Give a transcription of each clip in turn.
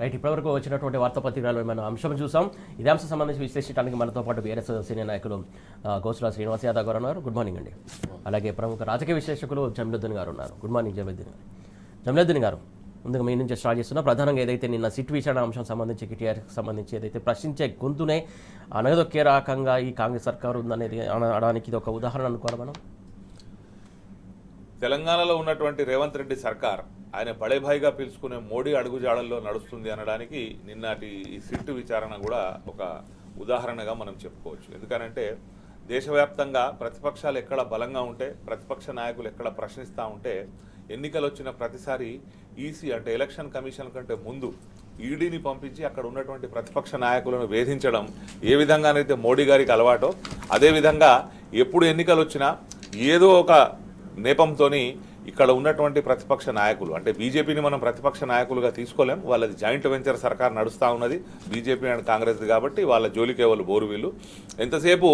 Right, ఇప్పటివరకు వచ్చినటువంటి వార్తాపత్రికలలో మనం అంశం చూసాం. ఇదే అంశం సంబంధించి విశ్లేషించడానికి మనతో పాటు బీఆర్ఎస్ సీనియర్ నాయకులు గోసుల శ్రీనివాస్ యాదవ్ గారు ఉన్నారు. గుడ్ మార్నింగ్ అండి. అలాగే ప్రముఖ రాజకీయ విశ్లేషకులు జమీలుద్దీన్ గారు ఉన్నారు. గుడ్ మార్నింగ్ జమీలుద్దీన్ గారు. ముందుగా మీ నుంచి స్టార్ట్ చేస్తున్నా. ప్రధానంగా ఏదైతే నిన్న సిట్ విచారణ అంశం సంబంధించి కేటీఆర్కి సంబంధించి ఏదైతే ప్రశ్నించే గొంతునే అనగదొక్కే రకంగా ఈ కాంగ్రెస్ సర్కారు ఉందనేది అనడానికి ఇది ఒక ఉదాహరణ అనుకోవాలి మనం. తెలంగాణలో ఉన్నటువంటి రేవంత్ రెడ్డి సర్కార్ ఆయన బడేభాయిగా పిలుచుకునే మోడీ అడుగుజాడల్లో నడుస్తుంది అనడానికి నిన్నటి ఈ సిట్ విచారణ కూడా ఒక ఉదాహరణగా మనం చెప్పుకోవచ్చు. ఎందుకనంటే దేశవ్యాప్తంగా ప్రతిపక్షాలు ఎక్కడ బలంగా ఉంటే, ప్రతిపక్ష నాయకులు ఎక్కడ ప్రశ్నిస్తూ ఉంటే, ఎన్నికలు వచ్చిన ప్రతిసారి ఈసీ అంటే ఎలక్షన్ కమిషన్ కంటే ముందు ఈడీని పంపించి అక్కడ ఉన్నటువంటి ప్రతిపక్ష నాయకులను వేధించడం ఏ విధంగానైతే మోడీ గారికి అలవాటో, అదేవిధంగా ఎప్పుడు ఎన్నికలు వచ్చినా ఏదో ఒక నేపంతో ఇక్కడ ఉన్నటువంటి ప్రతిపక్ష నాయకులు అంటే బీజేపీని మనం ప్రతిపక్ష నాయకులుగా తీసుకోలేం. వాళ్ళది జాయింట్ వెంచర్ సర్కార్ నడుస్తూ ఉన్నది, బీజేపీ అండ్ కాంగ్రెస్ది. కాబట్టి వాళ్ళ జోలికే వాళ్ళు బోరు వీళ్ళు. ఎంతసేపు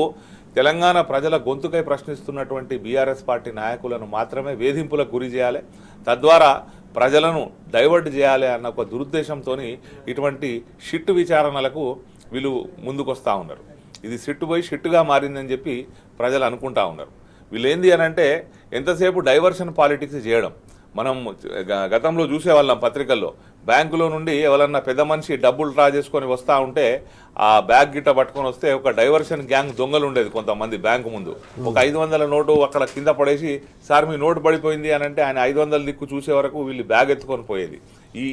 తెలంగాణ ప్రజల గొంతుకై ప్రశ్నిస్తున్నటువంటి బీఆర్ఎస్ పార్టీ నాయకులను మాత్రమే వేధింపులకు గురి చేయాలి, తద్వారా ప్రజలను డైవర్ట్ చేయాలి అన్న ఒక దురుద్దేశంతో ఇటువంటి షిట్ విచారణలకు వీళ్ళు ముందుకొస్తూ ఉన్నారు. ఇది సిట్టు పోయి షిట్టుగా మారిందని చెప్పి ప్రజలు అనుకుంటా ఉన్నారు. వీళ్ళు ఏంది అని అంటే ఎంతసేపు డైవర్షన్ పాలిటిక్స్ చేయడం. మనం గతంలో చూసేవాళ్ళం పత్రికల్లో, బ్యాంకులో నుండి ఎవరన్నా పెద్ద మనిషి డబ్బులు డ్రా చేసుకొని వస్తూ ఉంటే ఆ బ్యాగ్ గిట్ట పట్టుకొని వస్తే ఒక డైవర్షన్ గ్యాంగ్ దొంగలు ఉండేది కొంతమంది బ్యాంకు ముందు. ఒక 500 నోటు అక్కడ కింద పడేసి, సార్ మీ నోటు పడిపోయింది అని అంటే ఆయన 500 దిక్కు చూసే వరకు వీళ్ళు బ్యాగ్ ఎత్తుకొని పోయేది.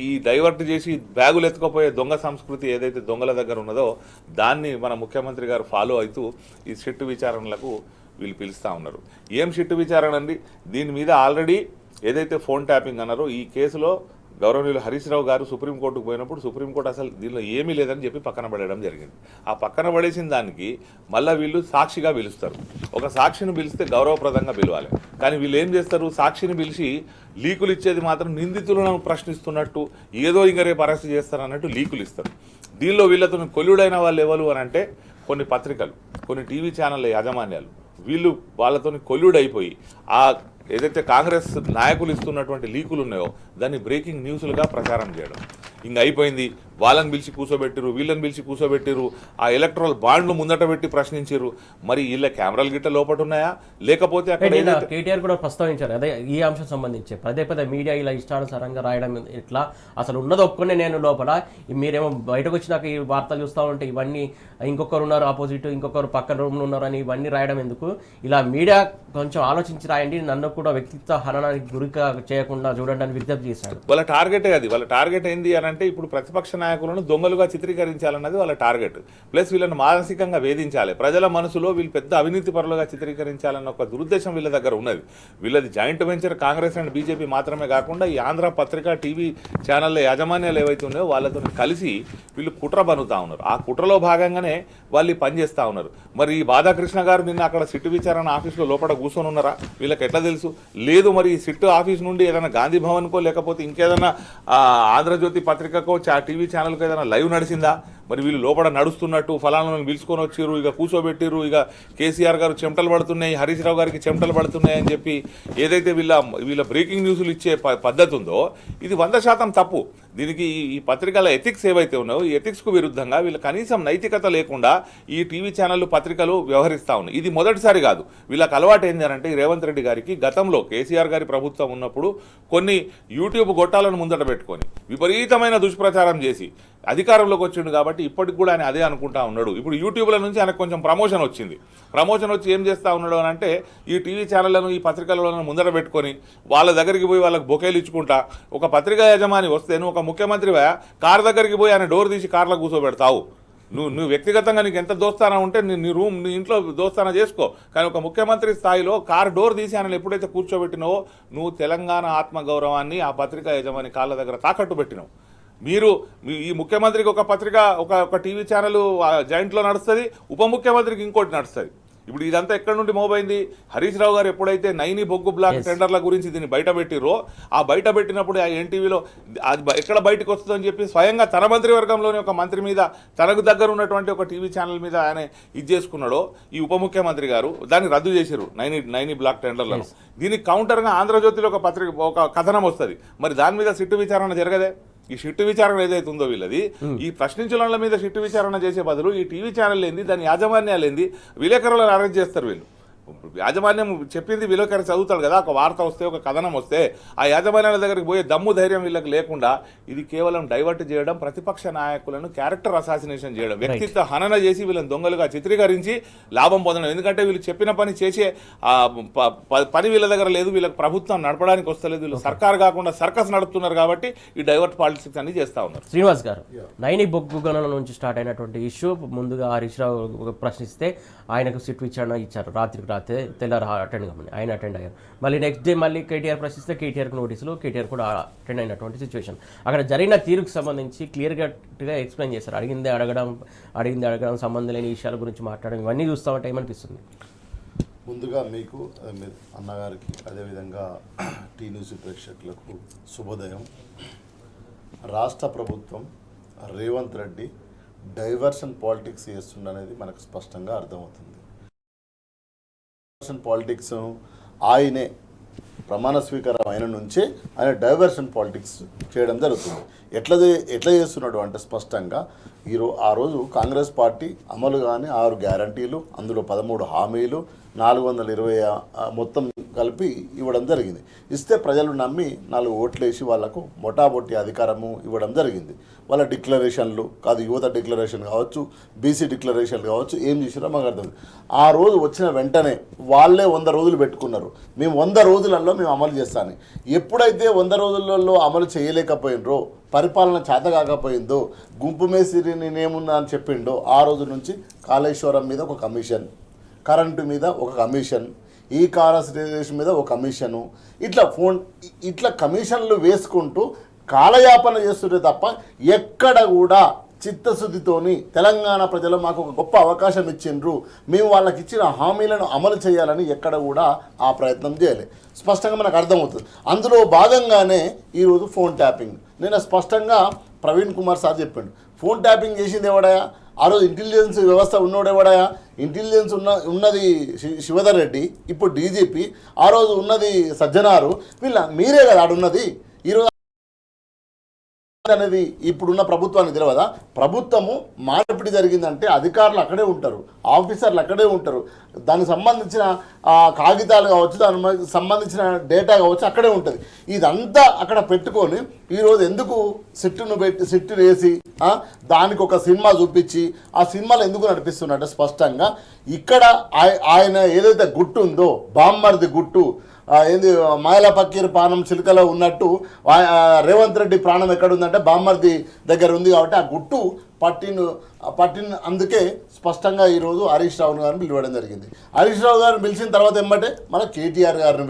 ఈ డైవర్ట్ చేసి బ్యాగులు ఎత్తుకుపోయే దొంగ సంస్కృతి ఏదైతే దొంగల దగ్గర ఉన్నదో దాన్ని మన ముఖ్యమంత్రి గారు ఫాలో అవుతూ ఈ సిట్టు విచారణలకు వీళ్ళు పిలుస్తూ ఉన్నారు. ఏం షిట్టు విచారణ అండి? దీని మీద ఆల్రెడీ ఏదైతే ఫోన్ ట్యాపింగ్ అన్నారో ఈ కేసులో గౌరవనీయులు హరీష్ రావు గారు సుప్రీంకోర్టుకు పోయినప్పుడు సుప్రీంకోర్టు అసలు దీనిలో ఏమీ లేదని చెప్పి పక్కన పడేయడం జరిగింది. ఆ పక్కన పడేసిన దానికి మళ్ళీ వీళ్ళు సాక్షిగా పిలుస్తారు. ఒక సాక్షిని పిలిస్తే గౌరవప్రదంగా పిలవాలి, కానీ వీళ్ళు ఏం చేస్తారు, సాక్షిని పిలిచి లీకులు ఇచ్చేది మాత్రం నిందితులను ప్రశ్నిస్తున్నట్టు, ఏదో ఇంకా రేపు అరెస్ట్ చేస్తారన్నట్టు లీకులు ఇస్తారు. దీనిలో వీళ్ళతో కొల్లుడైన వాళ్ళు ఎవరు అని అంటే కొన్ని పత్రికలు, కొన్ని టీవీ ఛానళ్ళ యాజమాన్యాలు, వీళ్ళు వాళ్ళతో కొల్లుడైపోయి ఆ ఏదైతే కాంగ్రెస్ నాయకులు ఇస్తున్నటువంటి లీకులు ఉన్నాయో దాన్ని బ్రేకింగ్ న్యూస్లుగా ప్రచారం చేయడం. ఇంక అయిపోయింది, వాళ్ళని పిలిచి కూర్చోబెట్టిరు, వీళ్ళని పిలిచి కూర్చోబెట్టిరు, ఆ ఎలక్ట్రల్ బాండ్లు ముందట పెట్టి ప్రశ్నించారు. మరి వీళ్ళ కెమెరాలు గిట్ట లోపల ఉన్నాయా, లేకపోతే అక్కడ కేటీఆర్ కూడా ప్రస్తావించారు అదే ఈ అంశం సంబంధించి. పదే మీడియా ఇలా ఇష్టానుసారంగా రాయడం ఇట్లా, అసలు ఉన్నది ఒప్పుకునే నేను లోపల, మీరేమో బయటకు వచ్చినాక ఈ వార్తలు చూస్తూ ఉంటే ఇవన్నీ ఇంకొకరు ఉన్నారు ఆపోజిట్, ఇంకొకరు పక్కన రూమ్లో ఉన్నారు అని ఇవన్నీ రాయడం ఎందుకు? ఇలా మీడియా కొంచెం ఆలోచించి రాయండి, నన్ను కూడా వ్యక్తిత్వ హననానికి గురి చేయకుండా చూడండి అని విజ్ఞప్తి చేశాడు. వాళ్ళ టార్గెటే అది. వాళ్ళ టార్గెట్ ఏంది అని అంటే ఇప్పుడు ప్రతిపక్ష నాయకులను దొంగలుగా చిత్రీకరించాలన్నది వాళ్ళ టార్గెట్. ప్లస్ వీళ్ళని మానసికంగా వేధించాలి, ప్రజల మనసులో వీళ్ళు పెద్ద అవినీతి పరులుగా చిత్రీకరించాలన్న ఒక దురుద్దేశం వీళ్ళ దగ్గర ఉన్నది. వీళ్ళది joint venture Congress and BJP మాత్రమే కాకుండా ఈ ఆంధ్ర పత్రిక టీవీ ఛానళ్ళ యాజమాన్యాలు ఏవైతే ఉన్నాయో వాళ్ళతో కలిసి వీళ్ళు కుట్ర బనుతా ఉన్నారు. ఆ కుట్రలో భాగంగానే వాళ్ళు పనిచేస్తూ ఉన్నారు. మరి ఈ బాధాకృష్ణ గారు నిన్న అక్కడ సిట్టు విచారణ ఆఫీస్లో లోపల కూర్చొని ఉన్నారా? వీళ్ళకి ఎట్లా తెలుసు? లేదు, మరి ఈ సిట్టు ఆఫీస్ నుండి ఏదైనా గాంధీ భవన్కో లేకపోతే ఇంకేదైనా ఆంధ్రజ్యోతి పత్రికకో టీవీ ఛానల్కో ఏదైనా లైవ్ నడిచిందా? మరి వీళ్ళు లోపల నడుస్తున్నట్టు ఫలాలను పిలుచుకొని వచ్చారు, ఇక కూర్చోబెట్టిరు, ఇక కేసీఆర్ గారు చెమటలు పడుతున్నాయి, హరీష్ రావు గారికి చెమటలు పడుతున్నాయి అని చెప్పి ఏదైతే వీళ్ళ బ్రేకింగ్ న్యూస్లు ఇచ్చే పద్ధతి ఉందో ఇది 100% తప్పు. దీనికి ఈ పత్రికల ఎథిక్స్ ఏవైతే ఉన్నాయో ఈ ఎథిక్స్కు విరుద్ధంగా వీళ్ళు కనీసం నైతికత లేకుండా ఈ టీవీ ఛానళ్ళు పత్రికలు వ్యవహరిస్తూ ఉన్నాయి. ఇది మొదటిసారి కాదు. వీళ్ళకి అలవాటు ఏంటి అని అంటే రేవంత్ రెడ్డి గారికి గతంలో కేసీఆర్ గారి ప్రభుత్వం ఉన్నప్పుడు కొన్ని యూట్యూబ్ గొట్టాలను ముందట పెట్టుకొని విపరీతమైన దుష్ప్రచారం చేసి అధికారంలోకి వచ్చిండు. కాబట్టి ఇప్పటికి కూడా ఆయన అదే అనుకుంటా ఉన్నాడు. ఇప్పుడు యూట్యూబ్ల నుంచి ఆయనకు కొంచెం ప్రమోషన్ వచ్చింది. ప్రమోషన్ వచ్చి ఏం చేస్తూ ఉన్నాడు అని అంటే ఈ టీవీ ఛానళ్లను ఈ పత్రికలను ముందర పెట్టుకొని వాళ్ళ దగ్గరికి పోయి వాళ్ళకి బొకేలు ఇచ్చుకుంటా, ఒక పత్రికా యజమాని వస్తే నువ్వు ఒక ముఖ్యమంత్రివా కార్ దగ్గరికి పోయి ఆయన డోర్ తీసి కార్లో కూర్చోబెడతావు. నువ్వు వ్యక్తిగతంగా నీకు ఎంత దోస్తానా ఉంటే నీ ఇంట్లో దోస్తానా చేసుకో, కానీ ఒక ముఖ్యమంత్రి స్థాయిలో కార్ డోర్ తీసి ఆయన ఎప్పుడైతే కూర్చోబెట్టినావో నువ్వు తెలంగాణ ఆత్మగౌరవాన్ని ఆ పత్రికా యజమాని కాళ్ళ దగ్గర తాకట్టు పెట్టినావు. ఈ ముఖ్యమంత్రికి ఒక పత్రిక ఒక టీవీ ఛానల్ జాయింట్లో నడుస్తుంది, ఉప ముఖ్యమంత్రికి ఇంకోటి నడుస్తుంది. ఇప్పుడు ఇదంతా ఎక్కడి నుండి మోబైంది? హరీష్ రావు గారు ఎప్పుడైతే నైని బొగ్గు బ్లాక్ టెండర్ల గురించి దీన్ని బయట పెట్టిరో ఆ బయట పెట్టినప్పుడు ఆ ఎన్టీవీలో అది ఎక్కడ బయటకు వస్తుందని చెప్పి స్వయంగా తన మంత్రివర్గంలోని ఒక మంత్రి మీద తనకు దగ్గర ఉన్నటువంటి ఒక టీవీ ఛానల్ మీద ఆయన ఇది చేసుకున్నాడో ఈ ఉప ముఖ్యమంత్రి గారు దాన్ని రద్దు చేశారు నైని బ్లాక్ టెండర్లను. దీనికి కౌంటర్గా ఆంధ్రజ్యోతిలో ఒక కథనం వస్తుంది. మరి దాని మీద సిట్టు విచారణ జరగదే? ఈ షిట్టు విచారణ ఏదైతే ఉందో వీళ్ళది, ఈ ప్రశ్నించడం మీద షిట్టు విచారణ చేసే బదులు ఈ టీవీ ఛానల్ ఏంది, దాని యాజమాన్యాలు ఏంది, విలేకరులను అరెస్ట్ చేస్తారు వీళ్ళు. యాజమాన్యం చెప్పింది విలేకరి చదువుతాడు కదా, ఒక వార్త వస్తే ఒక కథనం వస్తే ఆ యాజమాన్యాల దగ్గరికి పోయే దమ్ము ధైర్యం వీళ్ళకి లేకుండా ఇది కేవలం డైవర్ట్ చేయడం, ప్రతిపక్ష నాయకులను క్యారెక్టర్ అసాసినేషన్ చేయడం, వ్యక్తిత్వ హనన చేసి వీళ్ళని దొంగలుగా చిత్రీకరించి లాభం పొందడం. ఎందుకంటే వీళ్ళు చెప్పిన పని చేసే పని వీళ్ళ దగ్గర లేదు, వీళ్ళకి ప్రభుత్వం నడపడానికి వస్తలేదు, వీళ్ళు సర్కార్ కాకుండా సర్కస్ నడుపుతున్నారు కాబట్టి ఈ డైవర్ట్ పాలిటిక్స్ అన్ని చేస్తూ ఉన్నారు. శ్రీనివాస్ గారు, నైని బొగ్గు గనుల నుంచి స్టార్ట్ అయినటువంటి ఇష్యూ ముందుగా హరీష్ రావు ప్రశ్నిస్తే ఆయనకు సిట్ విచారణ ఇచ్చారు, రాత్రికి రాత్రి తెల్లారు అటెండ్ కమ్మని ఆయన అటెండ్ అయ్యారు. మళ్ళీ నెక్స్ట్ డే మళ్ళీ కేటీఆర్ ప్రశ్నిస్తే కేటీఆర్కి నోటీసులు, కేటీఆర్ కూడా అటెండ్ అయినటువంటి సిచ్యువేషన్. అక్కడ జరిగిన తీరుకు సంబంధించి క్లియర్గా ఎక్స్ప్లెయిన్ చేశారు. అడిగింది అడగడం సంబంధం లేని విషయాల గురించి మాట్లాడడం, ఇవన్నీ చూస్తూ ఉంటే ఏమనిపిస్తుంది? ముందుగా మీకు అన్నగారికి అదేవిధంగా టీ న్యూస్ ప్రేక్షకులకు శుభోదయం. రాష్ట్ర ప్రభుత్వం రేవంత్ రెడ్డి డైవర్షన్ పాలిటిక్స్ చేస్తుండనేది మనకు స్పష్టంగా అర్థమవుతుంది. డైవర్షన్ పాలిటిక్స్ ఆయనే ప్రమాణ స్వీకారం అయిన నుంచే ఆయన డైవర్షన్ పాలిటిక్స్ చేయడం జరుగుతుంది. ఎట్లా చేస్తున్నాడు అంటే స్పష్టంగా ఆ రోజు కాంగ్రెస్ పార్టీ అమలు కానీ 6 గ్యారంటీలు, అందులో 13 హామీలు, 420 మొత్తం కలిపి ఇవ్వడం జరిగింది. ఇస్తే ప్రజలు నమ్మి 4 ఓట్లు వేసి వాళ్లకు మొటామొట్టి అధికారము ఇవ్వడం జరిగింది. వాళ్ళ డిక్లరేషన్లు కాదు, యువత డిక్లరేషన్ కావచ్చు, బీసీ డిక్లరేషన్ కావచ్చు, ఏం చేసినా మాకు అర్థం. ఆ రోజు వచ్చిన వెంటనే వాళ్ళే 100 రోజులు పెట్టుకున్నారు, మేము 100 రోజులలో మేము అమలు చేస్తాను. ఎప్పుడైతే 100 రోజులలో అమలు చేయలేకపోయినరో, పరిపాలన చేత కాకపోయిందో, గుంపు మేసిరి నేనేమున్నా అని చెప్పిండో, ఆ రోజు నుంచి కాళేశ్వరం మీద ఒక కమిషన్, కరెంటు మీద ఒక కమిషన్, ఈ కారస్ మీద ఒక కమిషను, ఇట్లా కమిషన్లు వేసుకుంటూ కాలయాపన చేస్తుంటే తప్ప ఎక్కడ కూడా చిత్తశుద్ధితోని తెలంగాణ ప్రజలు మాకు ఒక గొప్ప అవకాశం ఇచ్చిండ్రు, మేము వాళ్ళకి ఇచ్చిన హామీలను అమలు చేయాలని ఎక్కడ కూడా ఆ ప్రయత్నం చేయలేదు. స్పష్టంగా మనకు అర్థమవుతుంది. అందులో భాగంగానే ఈరోజు ఫోన్ ట్యాపింగ్. నేను స్పష్టంగా ప్రవీణ్ కుమార్ సార్ చెప్పిండు, ఫోన్ ట్యాపింగ్ చేసింది ఎవడయా? ఆ రోజు ఇంటెలిజెన్స్ వ్యవస్థ ఉన్నోడెవడయా? ఇంటెలిజెన్స్ ఉన్నది శివధర్ రెడ్డి, ఇప్పుడు డీజీపీ, ఆ రోజు ఉన్నది సజ్జనారు, మీరే కదా ఆడున్నది. ఈరోజు అనేది ఇప్పుడున్న ప్రభుత్వానికి తెలియదా? ప్రభుత్వము మార్పిడి జరిగిందంటే అధికారులు అక్కడే ఉంటారు, ఆఫీసర్లు అక్కడే ఉంటారు, దానికి సంబంధించిన కాగితాలు కావచ్చు, దానికి సంబంధించిన డేటా కావచ్చు అక్కడే ఉంటుంది. ఇదంతా అక్కడ పెట్టుకొని ఈరోజు ఎందుకు సిట్టు వేసి దానికి ఒక సినిమా చూపించి ఆ సినిమాలు ఎందుకు నడిపిస్తున్నట్టు స్పష్టంగా ఇక్కడ ఆయన ఏదైతే గుట్టు ఉందో, బామ్మర్ది గుట్టు ఏంది, మాయల పక్కీర్ ప్రాణం చిలుకలో ఉన్నట్టు రేవంత్ రెడ్డి ప్రాణం ఎక్కడుందంటే బామ్మర్ది దగ్గర ఉంది. కాబట్టి ఆ గుట్టు పట్టిన అందుకే స్పష్టంగా ఈరోజు హరీష్ రావు గారిని పిలవడం జరిగింది. హరీష్ రావు గారిని పిలిచిన తర్వాత ఏమంటే మన కేటీఆర్ గారు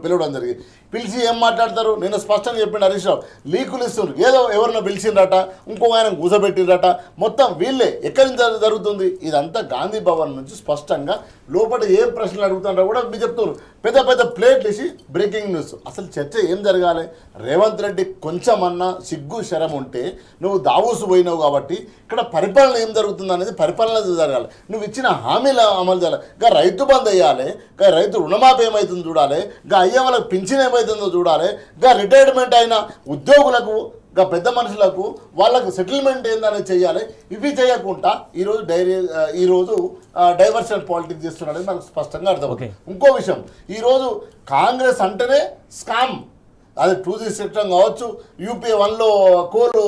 పిలవడం జరిగింది. పిలిచి ఏం మాట్లాడతారు? నేను స్పష్టంగా చెప్పిండు హరీష్ రావు, లీకులు ఇస్తున్నారు, ఏదో ఎవరినో పిలిచిండ్రట, ఇంకో ఆయన కూసబెట్టిండ్రట, మొత్తం వీళ్ళే. ఎక్కడి నుంచి జరుగుతుంది ఇదంతా? గాంధీ భవన్ నుంచి స్పష్టంగా లోపల ఏం ప్రశ్నలు అడుగుతున్నారో కూడా మీరు చెప్తున్నారు. పెద్ద పెద్ద ప్లేట్లు వేసి బ్రేకింగ్ న్యూస్. అసలు చర్చ ఏం జరగాలి? రేవంత్ రెడ్డి కొంచెమన్నా సిగ్గు శరం ఉంటే, నువ్వు దావూసు పోయినావు కాబట్టి ఇక్కడ పరిపాలన ఏం జరుగుతుంది అనేది పరిపాలన జరగాలి. నువ్వు ఇచ్చిన హామీలు అమలు చేయాలి. గా రైతు బంద్ వేయాలి, గా రైతు రుణమాఫీ ఏమవుతుందో చూడాలి, గా అయ్యే వాళ్ళకి పింఛన్ ఏమవుతుందో చూడాలి, గా రిటైర్మెంట్ అయిన ఉద్యోగులకు, గా పెద్ద మనుషులకు వాళ్ళకు సెటిల్మెంట్ ఏందనేది చేయాలి. ఇవి చేయకుండా ఈరోజు డైవర్షన్ పాలిటిక్స్ చేస్తున్నాడని మనకు స్పష్టంగా అర్థమవుతుంది. ఇంకో విషయం, ఈరోజు కాంగ్రెస్ అంటేనే స్కామ్. అది 2G సిస్టమ్ కావచ్చు, యూపీఏ 1లో కోలు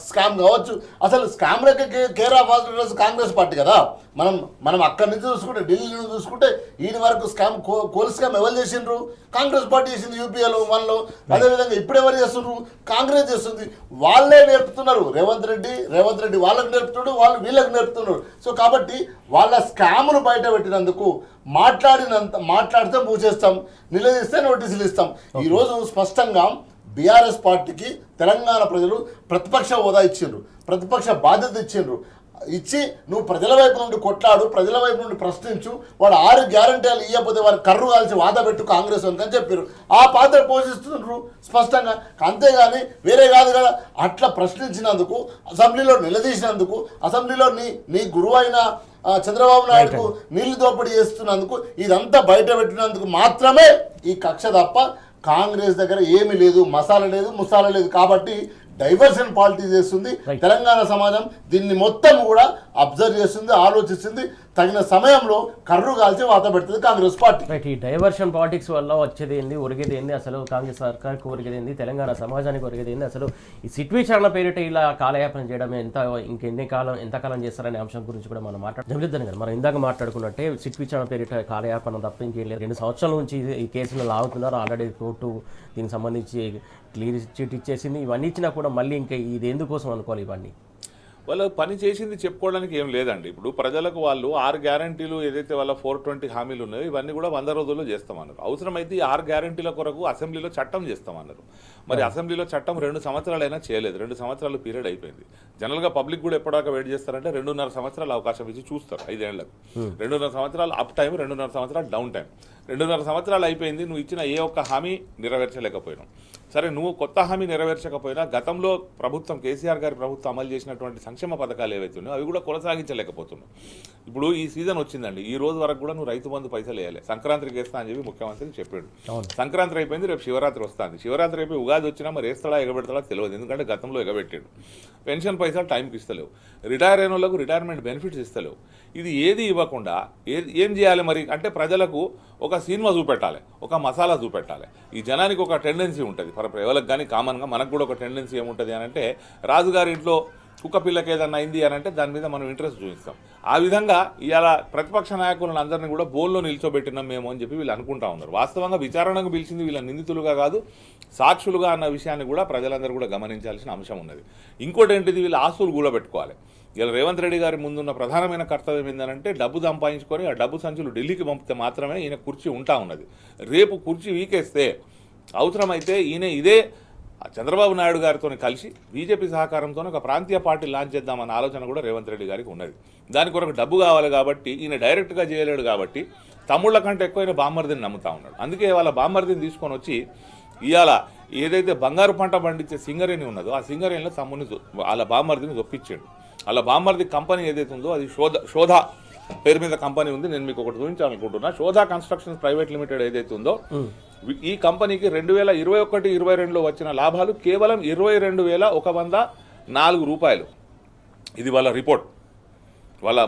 స్కామ్ కావచ్చు. అసలు స్కామ్లకి care of hospitals Congress party కదా. మనం అక్కడి నుంచి చూసుకుంటే, ఢిల్లీ నుంచి చూసుకుంటే ఈయన వరకు కోల్ స్కామ్ ఎవరు చేసిండ్రు? కాంగ్రెస్ పార్టీ చేసింది యూపీఏలో 1లో. అదేవిధంగా ఇప్పుడు ఎవరు చేస్తుండ్రు? కాంగ్రెస్ చేస్తుంది. వాళ్ళే నేర్పుతున్నారు. రేవంత్ రెడ్డి వాళ్ళకి నేర్పుతున్నాడు, వాళ్ళు వీళ్ళకి నేర్పుతున్నారు. సో కాబట్టి వాళ్ళ స్కాములు బయట పెట్టినందుకు మాట్లాడితే మూసేస్తాం, నిలదీస్తే నోటీసులు ఇస్తాం. ఈరోజు స్పష్టంగా బీఆర్ఎస్ పార్టీకి తెలంగాణ ప్రజలు ప్రతిపక్ష హోదా ఇచ్చిండ్రు, ప్రతిపక్ష బాధ్యత ఇచ్చి నువ్వు ప్రజల వైపు నుండి కొట్లాడు, ప్రజల వైపు నుండి ప్రశ్నించు, వాడు 6 గ్యారంటీలు ఇవ్వకపోతే వారు కర్రు కాల్చి వాద పెట్టు కాంగ్రెస్ అని చెప్పారు. ఆ పాత్ర పోషిస్తున్నారు స్పష్టంగా. అంతేగాని వేరే కాదు కదా. అట్లా ప్రశ్నించినందుకు, అసెంబ్లీలో నిలదీసినందుకు, అసెంబ్లీలో నీ గురువు అయిన చంద్రబాబు నాయుడుకు నీళ్లు దోపిడీ చేస్తున్నందుకు, ఇదంతా బయట పెట్టినందుకు మాత్రమే ఈ కక్ష తప్ప కాంగ్రెస్ దగ్గర ఏమీ లేదు, మసాలా లేదు, ముసాలా లేదు, కాబట్టి డైవర్షన్ పాలిటిక్స్ చేస్తుంది తెలంగాణ సమాజం. దీన్ని మొత్తం కూడా అబ్జర్వ్ చేస్తుంది, ఆలోచిస్తుంది, తగిన సమయంలో కర్రు కాల్చి వాత పెడుతుంది కాంగ్రెస్ పార్టీ. రైట్, ఈ డైవర్షన్ పాలిటిక్స్ వల్ల వచ్చేది ఏంది, ఒరిగేది ఏంది, అసలు కాంగ్రెస్ సర్కార్కి ఒరిగేది ఏంది, తెలంగాణ సమాజానికి ఒరిగేది ఏంది, అసలు ఈ సిట్ విచారణ పేరిట ఇలా కాలయాపన చేయడం ఎంతకాలం చేస్తారనే అంశం గురించి కూడా మనం జమలిద్దాం కదా. మనం ఇందాక మాట్లాడుకున్నట్టే సిట్ విచారణ పేరిట కాలయాపన తప్ప ఇంకేం లేదు. 2 సంవత్సరాల నుంచి ఈ కేసును లాగుతున్నారు. ఆల్రెడీ కోర్టు దీనికి సంబంధించి క్లియర్ చిట్ ఇచ్చేసింది. ఇవన్నీ ఇచ్చినా కూడా మళ్ళీ ఇంకా ఇది ఎందుకోసం అనుకోవాలి ఇవన్నీ? వాళ్ళు పని చేసింది చెప్పుకోవడానికి ఏం లేదండి. ఇప్పుడు ప్రజలకు వాళ్ళు 6 గ్యారంటీలు ఏదైతే వాళ్ళ 420 హామీలు ఉన్నాయో ఇవన్నీ కూడా 100 రోజుల్లో చేస్తామన్నారు. అవసరమైతే ఈ 6 గ్యారంటీల కొరకు అసెంబ్లీలో చట్టం చేస్తామన్నారు. మరి అసెంబ్లీలో చట్టం 2 సంవత్సరాలైనా చేయలేదు. 2 సంవత్సరాలు పీరియడ్ అయిపోయింది. జనరల్గా పబ్లిక్ కూడా ఎప్పటిదాకా వెయిట్ చేస్తారంటే 2.5 సంవత్సరాలు అవకాశం ఇచ్చి చూస్తారు. 5 ఏళ్లకు 2.5 సంవత్సరాలు అప్ టైం, 2.5 సంవత్సరాలు డౌన్ టైం. 2.5 సంవత్సరాలు అయిపోయింది, నువ్వు ఇచ్చిన ఏ ఒక్క హామీ నెరవేర్చలేకపోయినావు. సరే, నువ్వు కొత్త హామీ నెరవేర్చకపోయినా గతంలో ప్రభుత్వం, కేసీఆర్ గారి ప్రభుత్వం అమలు చేసినటువంటి సంక్షేమ పథకాలు ఏవైతే ఉన్నాయో అవి కూడా కొనసాగించలేకపోతున్నావు. ఇప్పుడు ఈ సీజన్ వచ్చిందండి, ఈ రోజు వరకు కూడా నువ్వు రైతు బంధు పైసలు వేయాలి. సంక్రాంతికి వేస్తా అని చెప్పి ముఖ్యమంత్రి చెప్పాడు. సంక్రాంతి అయిపోయింది, రేపు శివరాత్రి వస్తుంది. శివరాత్రి అయిపోయి ఉగాది వచ్చినా మరి వేస్తాడా ఎగబెడతాడా తెలియదు, ఎందుకంటే గతంలో ఎగబెట్టాడు. పెన్షన్ పైసలు టైంకి ఇస్తలేవు, రిటైర్ అయిన వాళ్ళకు రిటైర్మెంట్ బెనిఫిట్స్ ఇస్తలేవు. ఇది ఏది ఇవ్వకుండా ఏం చేయాలి మరి అంటే ప్రజలకు ఒక సినిమా చూపెట్టాలి, ఒక మసాలా చూపెట్టాలి. ఈ జనానికి ఒక టెండెన్సీ ఉంటుంది, ఎవరికి కానీ కామన్గా మనకు కూడా ఒక టెండెన్సీ ఏముంటుంది అని అంటే, రాజుగారి ఇంట్లో కుక్క పిల్లకి ఏదన్నా అయింది అని అంటే దాని మీద మనం ఇంట్రెస్ట్ చూపిస్తాం. ఆ విధంగా ఇవాళ ప్రతిపక్ష నాయకులను అందరినీ కూడా బోల్లో నిల్చోబెట్టినాం మేము అని చెప్పి వీళ్ళు అనుకుంటా ఉన్నారు. వాస్తవంగా విచారణకు పిలిచింది వీళ్ళ నిందితులుగా కాదు, సాక్షులుగా అన్న విషయాన్ని కూడా ప్రజలందరూ కూడా గమనించాల్సిన అంశం ఉన్నది. ఇంకోటి ఏంటిది, వీళ్ళ ఆస్తులు కూడబెట్టుకోవాలి. ఇలా రేవంత్ రెడ్డి గారి ముందున్న ప్రధానమైన కర్తవ్యం ఏంటంటే డబ్బు సంపాదించుకొని ఆ డబ్బు సంచులు ఢిల్లీకి పంపితే మాత్రమే ఈయన కుర్చీ ఉంటా ఉన్నది. రేపు కుర్చీ వీకేస్తే అవసరమైతే ఈయన ఇదే చంద్రబాబు నాయుడు గారితో కలిసి బీజేపీ సహకారంతో ఒక ప్రాంతీయ పార్టీ లాంచ్ చేద్దామన్న ఆలోచన కూడా రేవంత్ రెడ్డి గారికి ఉన్నది. దాని కొరకు డబ్బు కావాలి కాబట్టి ఈయన డైరెక్ట్గా చేయలేడు కాబట్టి తమ్ముళ్ళ కంటే ఎక్కువైన బామ్మర్దిని నమ్ముతా ఉన్నాడు. అందుకే వాళ్ళ బామ్మర్దిని తీసుకొని వచ్చి ఇవాళ ఏదైతే బంగారు పంట పండించే సింగరేణి ఉన్నదో ఆ సింగరేణిలో తమ్ముని వాళ్ళ బామ్మర్దిని ఒప్పించాడు. వాళ్ళ బామ్మర్ది కంపెనీ ఏదైతే ఉందో అది శోధ పేరు మీద కంపెనీ ఉంది. నేను మీకు ఒకటి చూపించాలనుకుంటున్నా. శోధ కన్స్ట్రక్షన్స్ ప్రైవేట్ లిమిటెడ్ ఏదైతే ఉందో ఈ కంపెనీకి 2021-22లో వచ్చిన లాభాలు కేవలం 22,104 రూపాయలు. ఇది వాళ్ళ రిపోర్ట్.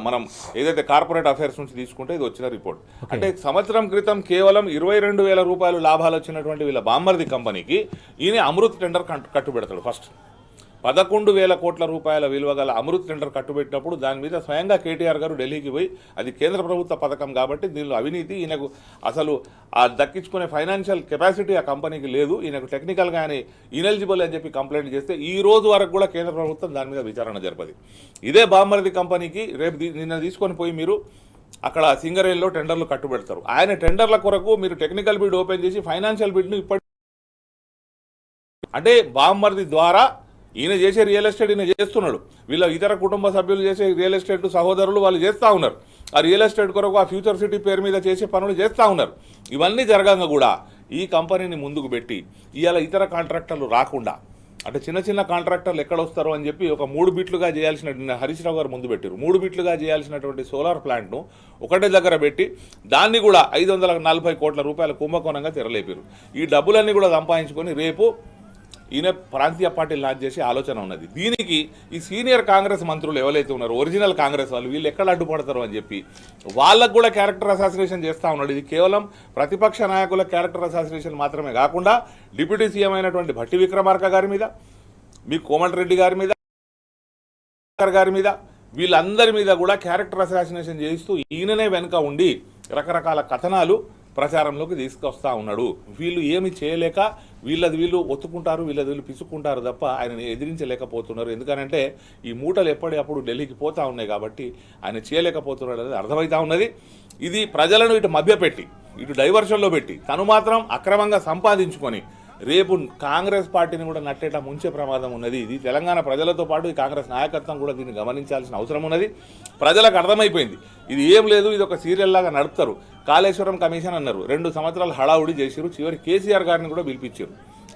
మనం ఏదైతే కార్పొరేట్ అఫైర్స్ నుంచి తీసుకుంటే ఇది వచ్చిన రిపోర్ట్. అంటే సంవత్సరం క్రితం కేవలం 22,000 రూపాయలు లాభాలు వచ్చినటువంటి వీళ్ళ బామ్మర్ది కంపెనీకి ఈయన అమృత్ టెండర్ కట్టుబెడతాడు. ఫస్ట్ 11,000 కోట్ల రూపాయల విలువ గల అమృత్ టెండర్ కట్టుబెట్టినప్పుడు దాని మీద స్వయంగా కేటీఆర్ గారు ఢిల్లీకి పోయి అది కేంద్ర ప్రభుత్వ పథకం కాబట్టి దీనిలో అవినీతి, ఈయనకు అసలు ఆ దక్కించుకునే ఫైనాన్షియల్ కెపాసిటీ ఆ కంపెనీకి లేదు, ఈయనకు టెక్నికల్గా ఆయన ఇనెలిజిబుల్ అని చెప్పి కంప్లైంట్ చేస్తే ఈ రోజు వరకు కూడా కేంద్ర ప్రభుత్వం దాని మీద విచారణ జరపది. ఇదే బామ్మర్ది కంపెనీకి రేపు నిన్న తీసుకొని పోయి మీరు అక్కడ సింగరేణిలో టెండర్లు కట్టుబెడతారు. ఆయన టెండర్ల కొరకు మీరు టెక్నికల్ బిడ్ ఓపెన్ చేసి ఫైనాన్షియల్ బిడ్ను ఇప్పటి అంటే బామ్మర్ది ద్వారా ఈయన చేసే రియల్ ఎస్టేట్ ఈయన చేస్తున్నాడు. వీళ్ళ ఇతర కుటుంబ సభ్యులు చేసే రియల్ ఎస్టేట్ సహోదరులు వాళ్ళు చేస్తూ ఉన్నారు. ఆ రియల్ ఎస్టేట్ కొరకు ఆ ఫ్యూచర్ సిటీ పేరు మీద చేసే పనులు చేస్తూ ఉన్నారు. ఇవన్నీ జరగంగా కూడా ఈ కంపెనీని ముందుకు పెట్టి ఇవాళ ఇతర కాంట్రాక్టర్లు రాకుండా అంటే చిన్న చిన్న కాంట్రాక్టర్లు ఎక్కడ వస్తారో అని చెప్పి ఒక 3 బిట్లుగా చేయాల్సిన హరీష్ రావు గారు ముందు పెట్టారు. 3 బిట్లుగా చేయాల్సినటువంటి సోలార్ ప్లాంట్ను ఒకటే దగ్గర పెట్టి దాన్ని కూడా 540 కోట్ల రూపాయల కుంభకోణంగా తెరలేపారు. ఈ డబ్బులన్నీ కూడా సంపాదించుకొని రేపు ఈయన ప్రాంతీయ పార్టీ లాంచ్ చేసే ఆలోచన ఉన్నది. దీనికి ఈ సీనియర్ కాంగ్రెస్ మంత్రులు ఎవరైతే ఉన్నారో ఒరిజినల్ కాంగ్రెస్ వాళ్ళు వీళ్ళు ఎక్కడ అడ్డుపడతారు అని చెప్పి వాళ్ళకు కూడా క్యారెక్టర్ అసాసినేషన్ చేస్తూ ఉన్నాడు. ఇది కేవలం ప్రతిపక్ష నాయకుల క్యారెక్టర్ అసాసినేషన్ మాత్రమే కాకుండా డిప్యూటీ సీఎం అయినటువంటి భట్టి విక్రమార్క గారి మీద, మీ కోమటిరెడ్డి గారి మీద వీళ్ళందరి మీద కూడా క్యారెక్టర్ అసాసినేషన్ చేయిస్తూ ఈయననే వెనుక ఉండి రకరకాల కథనాలు ప్రచారంలోకి తీసుకొస్తా ఉన్నాడు. వీళ్ళు ఏమి చేయలేక వీళ్ళు ఒత్తుకుంటారు, వీళ్ళు పిసుక్కుంటారు తప్ప ఆయనని ఎదిరించలేకపోతున్నారు. ఎందుకనంటే ఈ మూటలు ఎప్పటికప్పుడు ఢిల్లీకి పోతా ఉన్నాయి కాబట్టి ఆయన చేయలేకపోతున్నాడు అనేది అర్థమవుతా ఉన్నది. ఇది ప్రజలను ఇటు మభ్యపెట్టి ఇటు డైవర్షన్లో పెట్టి తను మాత్రం అక్రమంగా సంపాదించుకొని రేపు కాంగ్రెస్ పార్టీని కూడా నట్టేట ముంచే ప్రమాదం ఉన్నది. ఇది తెలంగాణ ప్రజలతో పాటు ఈ కాంగ్రెస్ నాయకత్వం కూడా దీన్ని గమనించాల్సిన అవసరం ఉన్నది. ప్రజలకు అర్థమైపోయింది ఇది ఏం లేదు, ఇది ఒక సీరియల్ లాగా నడుపుతారు. కాళేశ్వరం కమిషన్ అన్నారు, 2 సంవత్సరాలు హడావుడి చేశారు, చివరి కేసీఆర్ గారిని కూడా పిలిపించారు.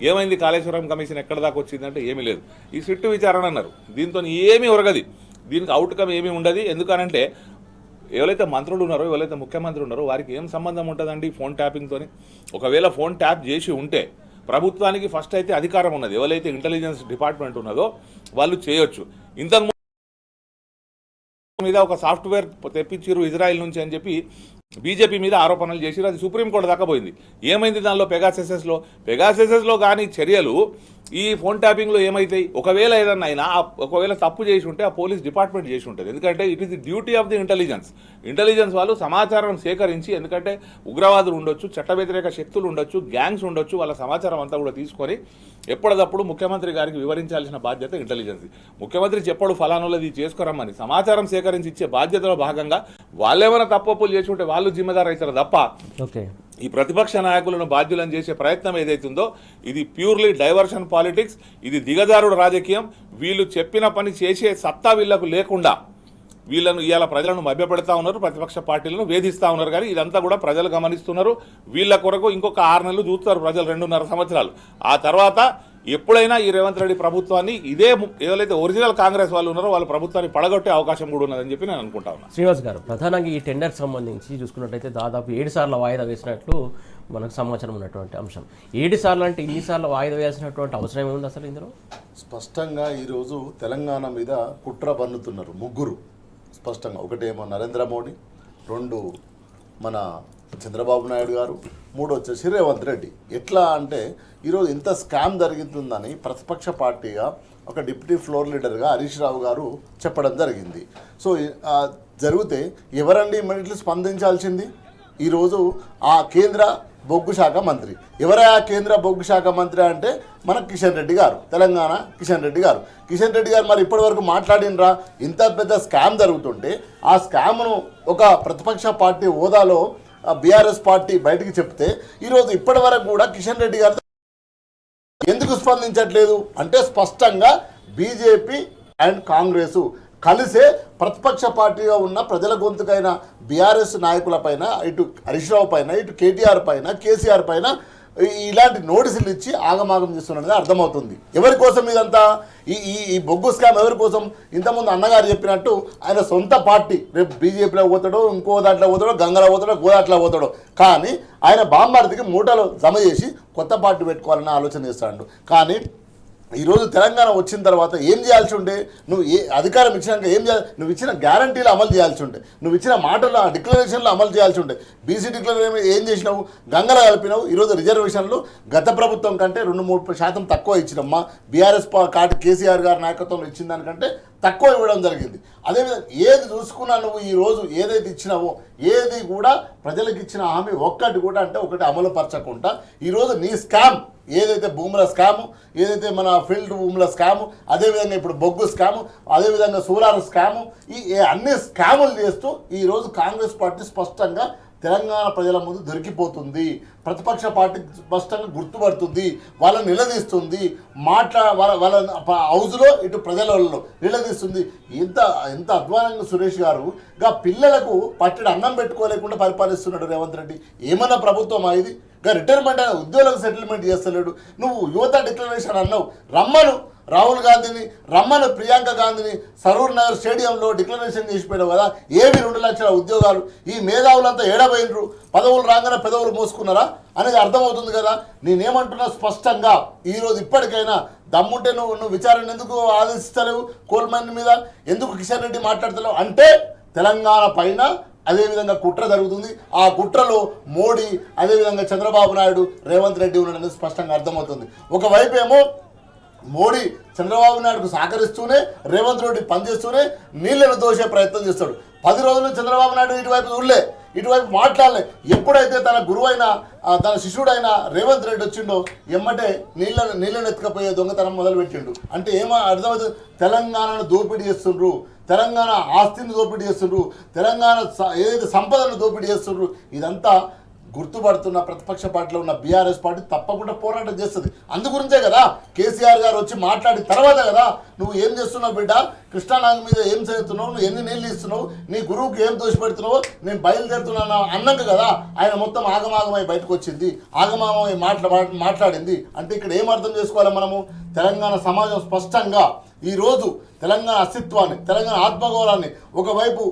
ఏమైంది కాళేశ్వరం కమిషన్ ఎక్కడ దాకా వచ్చిందంటే ఏమీ లేదు. ఈ సిట్టు విచారణ అన్నారు, దీంతో ఏమీ ఒరగది, దీనికి అవుట్కమ్ ఏమీ ఉండదు. ఎందుకనంటే ఎవరైతే మంత్రులు ఉన్నారో ఎవరైతే ముఖ్యమంత్రి ఉన్నారో వారికి ఏం సంబంధం ఉంటుందండి ఫోన్ ట్యాపింగ్తోని? ఒకవేళ ఫోన్ ట్యాప్ చేసి ఉంటే ప్రభుత్వానికి ఫస్ట్ అయితే అధికారం ఉన్నది, ఎవరైతే ఇంటెలిజెన్స్ డిపార్ట్మెంట్ ఉన్నదో వాళ్ళు చేయొచ్చు. ఇంతకు మీద ఒక సాఫ్ట్వేర్ తెప్పించారు ఇజ్రాయెల్ నుంచి అని చెప్పి బీజేపీ మీద ఆరోపణలు చేసిరు, అది సుప్రీంకోర్టు దాకా పోయింది. ఏమైంది దానిలో? పెగాసెసెస్లో కానీ చర్యలు ఈ ఫోన్ ట్యాపింగ్లో ఏమవుతాయి? ఒకవేళ ఏదన్నా అయినా ఒకవేళ తప్పు చేసి ఉంటే ఆ పోలీస్ డిపార్ట్మెంట్ చేసి ఉంటుంది. ఎందుకంటే it is the duty of the intelligence వాళ్ళు సమాచారం సేకరించి, ఎందుకంటే ఉగ్రవాదులు ఉండొచ్చు, చట్ట వ్యతిరేక శక్తులు ఉండొచ్చు, గ్యాంగ్స్ ఉండొచ్చు, వాళ్ళ సమాచారం అంతా కూడా తీసుకొని ఎప్పటికప్పుడు ముఖ్యమంత్రి గారికి వివరించాల్సిన బాధ్యత ఇంటెలిజెన్స్. ముఖ్యమంత్రి చెప్పడు ఫలానులది చేసుకోరమ్మని, సమాచారం సేకరించి ఇచ్చే బాధ్యతలో భాగంగా వాళ్ళేమైనా తప్పులు చేసి ఉంటే వాళ్ళు జిమ్మదారు అవుతారు తప్ప ఈ ప్రతిపక్ష నాయకులను బాధ్యులను చేసే ప్రయత్నం ఏదైతుందో ఇది ప్యూర్లీ డైవర్షన్ పాలిటిక్స్, ఇది దిగజారుడు రాజకీయం. వీళ్ళు చెప్పిన పని చేసే సత్తా వీళ్లకు లేకుండా వీళ్ళను ఇవాళ ప్రజలను మభ్యపెడతా ఉన్నారు, ప్రతిపక్ష పార్టీలను వేధిస్తూ ఉన్నారు. కానీ ఇదంతా కూడా ప్రజలు గమనిస్తున్నారు. వీళ్ళ కొరకు ఇంకొక 6 నెలలు చూస్తారు ప్రజలు, 2.5 సంవత్సరాలు. ఆ తర్వాత ఎప్పుడైనా ఈ రేవంత్ రెడ్డి ప్రభుత్వాన్ని ఇదే ఏదైతే ఒరిజినల్ కాంగ్రెస్ వాళ్ళు ఉన్నారో వాళ్ళ ప్రభుత్వాన్ని పడగొట్టే అవకాశం కూడా ఉన్నదని చెప్పి నేను అనుకుంటా ఉన్నాను. శ్రీనివాస్ గారు, ప్రధానంగా ఈ టెండర్కి సంబంధించి చూసుకున్నట్టయితే దాదాపు 7 సార్లు వాయిదా వేసినట్లు మనకు సమాచారం ఉన్నటువంటి అంశం. 7 సార్లు అంటే ఇన్నిసార్లు వాయిదా వేసినటువంటి అవసరం ఏముంది అసలు ఇందులో? స్పష్టంగా ఈరోజు తెలంగాణ మీద కుట్ర పన్నుతున్నారు ముగ్గురు. స్పష్టంగా ఒకటేమో నరేంద్ర మోడీ, 2 మన చంద్రబాబు నాయుడు గారు, 3 వచ్చేసి రేవంత్ రెడ్డి. ఎట్లా అంటే ఈరోజు ఇంత స్కామ్ జరుగుతుందని ప్రతిపక్ష పార్టీగా ఒక డిప్యూటీ ఫ్లోర్ లీడర్గా హరీష్ రావు గారు చెప్పడం జరిగింది. సో జరిగితే ఎవరండి ఇమ్మీడియట్లీ స్పందించాల్సింది? ఈరోజు ఆ కేంద్ర బొగ్గు శాఖ మంత్రి. ఎవరా కేంద్ర బొగ్గు శాఖ మంత్రి అంటే మన కిషన్ రెడ్డి గారు, తెలంగాణ కిషన్ రెడ్డి గారు. కిషన్ రెడ్డి గారు మరి ఇప్పటివరకు మాట్లాడినరా? ఇంత పెద్ద స్కామ్ జరుగుతుంటే ఆ స్కామ్ను ఒక ప్రతిపక్ష పార్టీ హోదాలో బీఆర్ఎస్ పార్టీ బయటికి చెప్తే ఈరోజు ఇప్పటి వరకు కూడా కిషన్ రెడ్డి గారు ఎందుకు స్పందించట్లేదు అంటే స్పష్టంగా బీజేపీ అండ్ కాంగ్రెస్ కలిసే ప్రతిపక్ష పార్టీగా ఉన్న ప్రజల గొంతుకైన బీఆర్ఎస్ నాయకుల పైన, ఇటు హరీష్ రావు పైన, ఇటు కేటీఆర్ పైన, కేసీఆర్ పైన ఇలాంటి నోటీసులు ఇచ్చి ఆగమాగం చేస్తున్నది అర్థమవుతుంది. ఎవరి కోసం ఇదంతా? ఈ బొగ్గు స్కామ్ ఎవరి కోసం? ఇంతకుముందు అన్నగారు చెప్పినట్టు ఆయన సొంత పార్టీ, రేపు బీజేపీలో పోతాడో, ఇంకో దాంట్లో పోతాడో, గంగలో పోతాడో, గోదాట్లో పోతాడో, కానీ ఆయన బాంబార్దికి మూటలు జమ చేసి కొత్త పార్టీ పెట్టుకోవాలని ఆలోచన చేస్తాడు. కానీ ఈరోజు తెలంగాణ వచ్చిన తర్వాత ఏం చేయాల్సి ఉండే? నువ్వు అధికారం ఇచ్చినాక ఏం చేయాలి? నువ్వు ఇచ్చిన గ్యారంటీలు అమలు చేయాల్సి ఉండే, నువ్వు ఇచ్చిన మాటలు డిక్లరేషన్లు అమలు చేయాల్సి ఉండే. బీసీ డిక్లరేషన్ ఏం చేసినావు? గంగల కలిపినావు. ఈరోజు రిజర్వేషన్లు గత ప్రభుత్వం కంటే 2-3% తక్కువ ఇచ్చినమ్మా. బీఆర్ఎస్ పార్టీ కేసీఆర్ గారి నాయకత్వంలో ఇచ్చిన దానికంటే తక్కువ ఇవ్వడం జరిగింది. అదేవిధంగా ఏది చూసుకున్నా నువ్వు ఈరోజు ఏదైతే ఇచ్చినావో ఏది కూడా ప్రజలకు ఇచ్చిన హామీ ఒక్కటి కూడా అంటే ఒకటి అమలు పరచకుండా ఈరోజు నీ స్కామ్ ఏదైతే భూముల స్కాము, ఏదైతే మన ఫీల్డ్ భూముల స్కాము, అదేవిధంగా ఇప్పుడు బొగ్గు స్కాము, అదేవిధంగా సోలార్ స్కాము, ఈ అన్ని స్కాములు చేస్తూ ఈరోజు కాంగ్రెస్ పార్టీ స్పష్టంగా తెలంగాణ ప్రజల ముందు దొరికిపోతుంది. ప్రతిపక్ష పార్టీ స్పష్టంగా గుర్తుపడుతుంది, వాళ్ళని నిలదీస్తుంది, వాళ్ళ హౌస్లో ఇటు ప్రజలలో నిలదీస్తుంది. ఎంత అధ్వానంగా సురేష్ గారు పిల్లలకు పట్టడి అన్నం పెట్టుకోలేకుండా పరిపాలిస్తున్నాడు రేవంత్ రెడ్డి. ఏమన్నా ప్రభుత్వం ఇది? రిటైర్మెంట్ అయిన ఉద్యోగులకు సెటిల్మెంట్ చేస్తలేడు. నువ్వు యువత డిక్లరేషన్ అన్నావు, రమ్మను రాహుల్ గాంధీని, రమ్మను ప్రియాంక గాంధీని సరూర్ నగర్ స్టేడియంలో డిక్లరేషన్ చేసిపోయావు కదా. ఏవి 2 లక్షల ఉద్యోగాలు? ఈ మేధావులంతా ఏడబోయినరు? పదవులు రాగానే పెదవులు మోసుకున్నారా అనేది అర్థమవుతుంది కదా. నేనేమంటున్నా స్పష్టంగా ఈరోజు ఇప్పటికైనా దమ్ముంటే నువ్వు విచారణ ఎందుకు ఆదేశిస్తలేవు? కోల్ మైన్ మీద ఎందుకు కిషన్ రెడ్డి మాట్లాడతలేవు? అంటే తెలంగాణ పైన అదేవిధంగా కుట్ర జరుగుతుంది. ఆ కుట్రలో మోడీ, అదేవిధంగా చంద్రబాబు నాయుడు, రేవంత్ రెడ్డి ఉన్నాడనేది స్పష్టంగా అర్థమవుతుంది. ఒకవైపు ఏమో మోడీ చంద్రబాబు నాయుడుకు సహకరిస్తూనే రేవంత్ రెడ్డి పనిచేస్తూనే నీళ్లను దోసే ప్రయత్నం చేస్తాడు. 10 రోజులు చంద్రబాబు నాయుడు ఇటువైపు చూడలే, ఇటువైపు మాట్లాడలే. ఎప్పుడైతే తన గురువైన తన శిష్యుడైన రేవంత్ రెడ్డి వచ్చిండో ఎమ్మటే నీళ్ళను ఎత్తుకపోయే దొంగతనం మొదలుపెట్టిండు. అంటే ఏమో అర్థమవుతుంది, తెలంగాణను దోపిడీ చేస్తుండ్రు, తెలంగాణ ఆస్తిని దోపిడీ చేస్తుండ్రు, తెలంగాణ ఏదైతే సంపదను దోపిడీ చేస్తుండ్రు. ఇదంతా గుర్తుపడుతున్న ప్రతిపక్ష పార్టీలో ఉన్న బీఆర్ఎస్ పార్టీ తప్పకుండా పోరాటం చేస్తుంది. అందుగురించే కదా కేసీఆర్ గారు వచ్చి మాట్లాడిన తర్వాత కదా నువ్వు ఏం చేస్తున్నావు బిడ్డ, కృష్ణానది మీద ఏం చదువుతున్నావు, నువ్వు ఎన్ని నీళ్ళు ఇస్తున్నావు, నీ గురువుకి ఏం దోషపెడుతున్నావు, నేను బయలుదేరుతున్నాను అన్నాక కదా ఆయన మొత్తం ఆగమాగమై బయటకు వచ్చింది, ఆగమాగమై మాట్లాడింది. అంటే ఇక్కడ ఏం అర్థం చేసుకోవాలి మనము? తెలంగాణ సమాజం స్పష్టంగా ఈరోజు తెలంగాణ అస్తిత్వాన్ని, తెలంగాణ ఆత్మగౌరవాన్ని, ఒకవైపు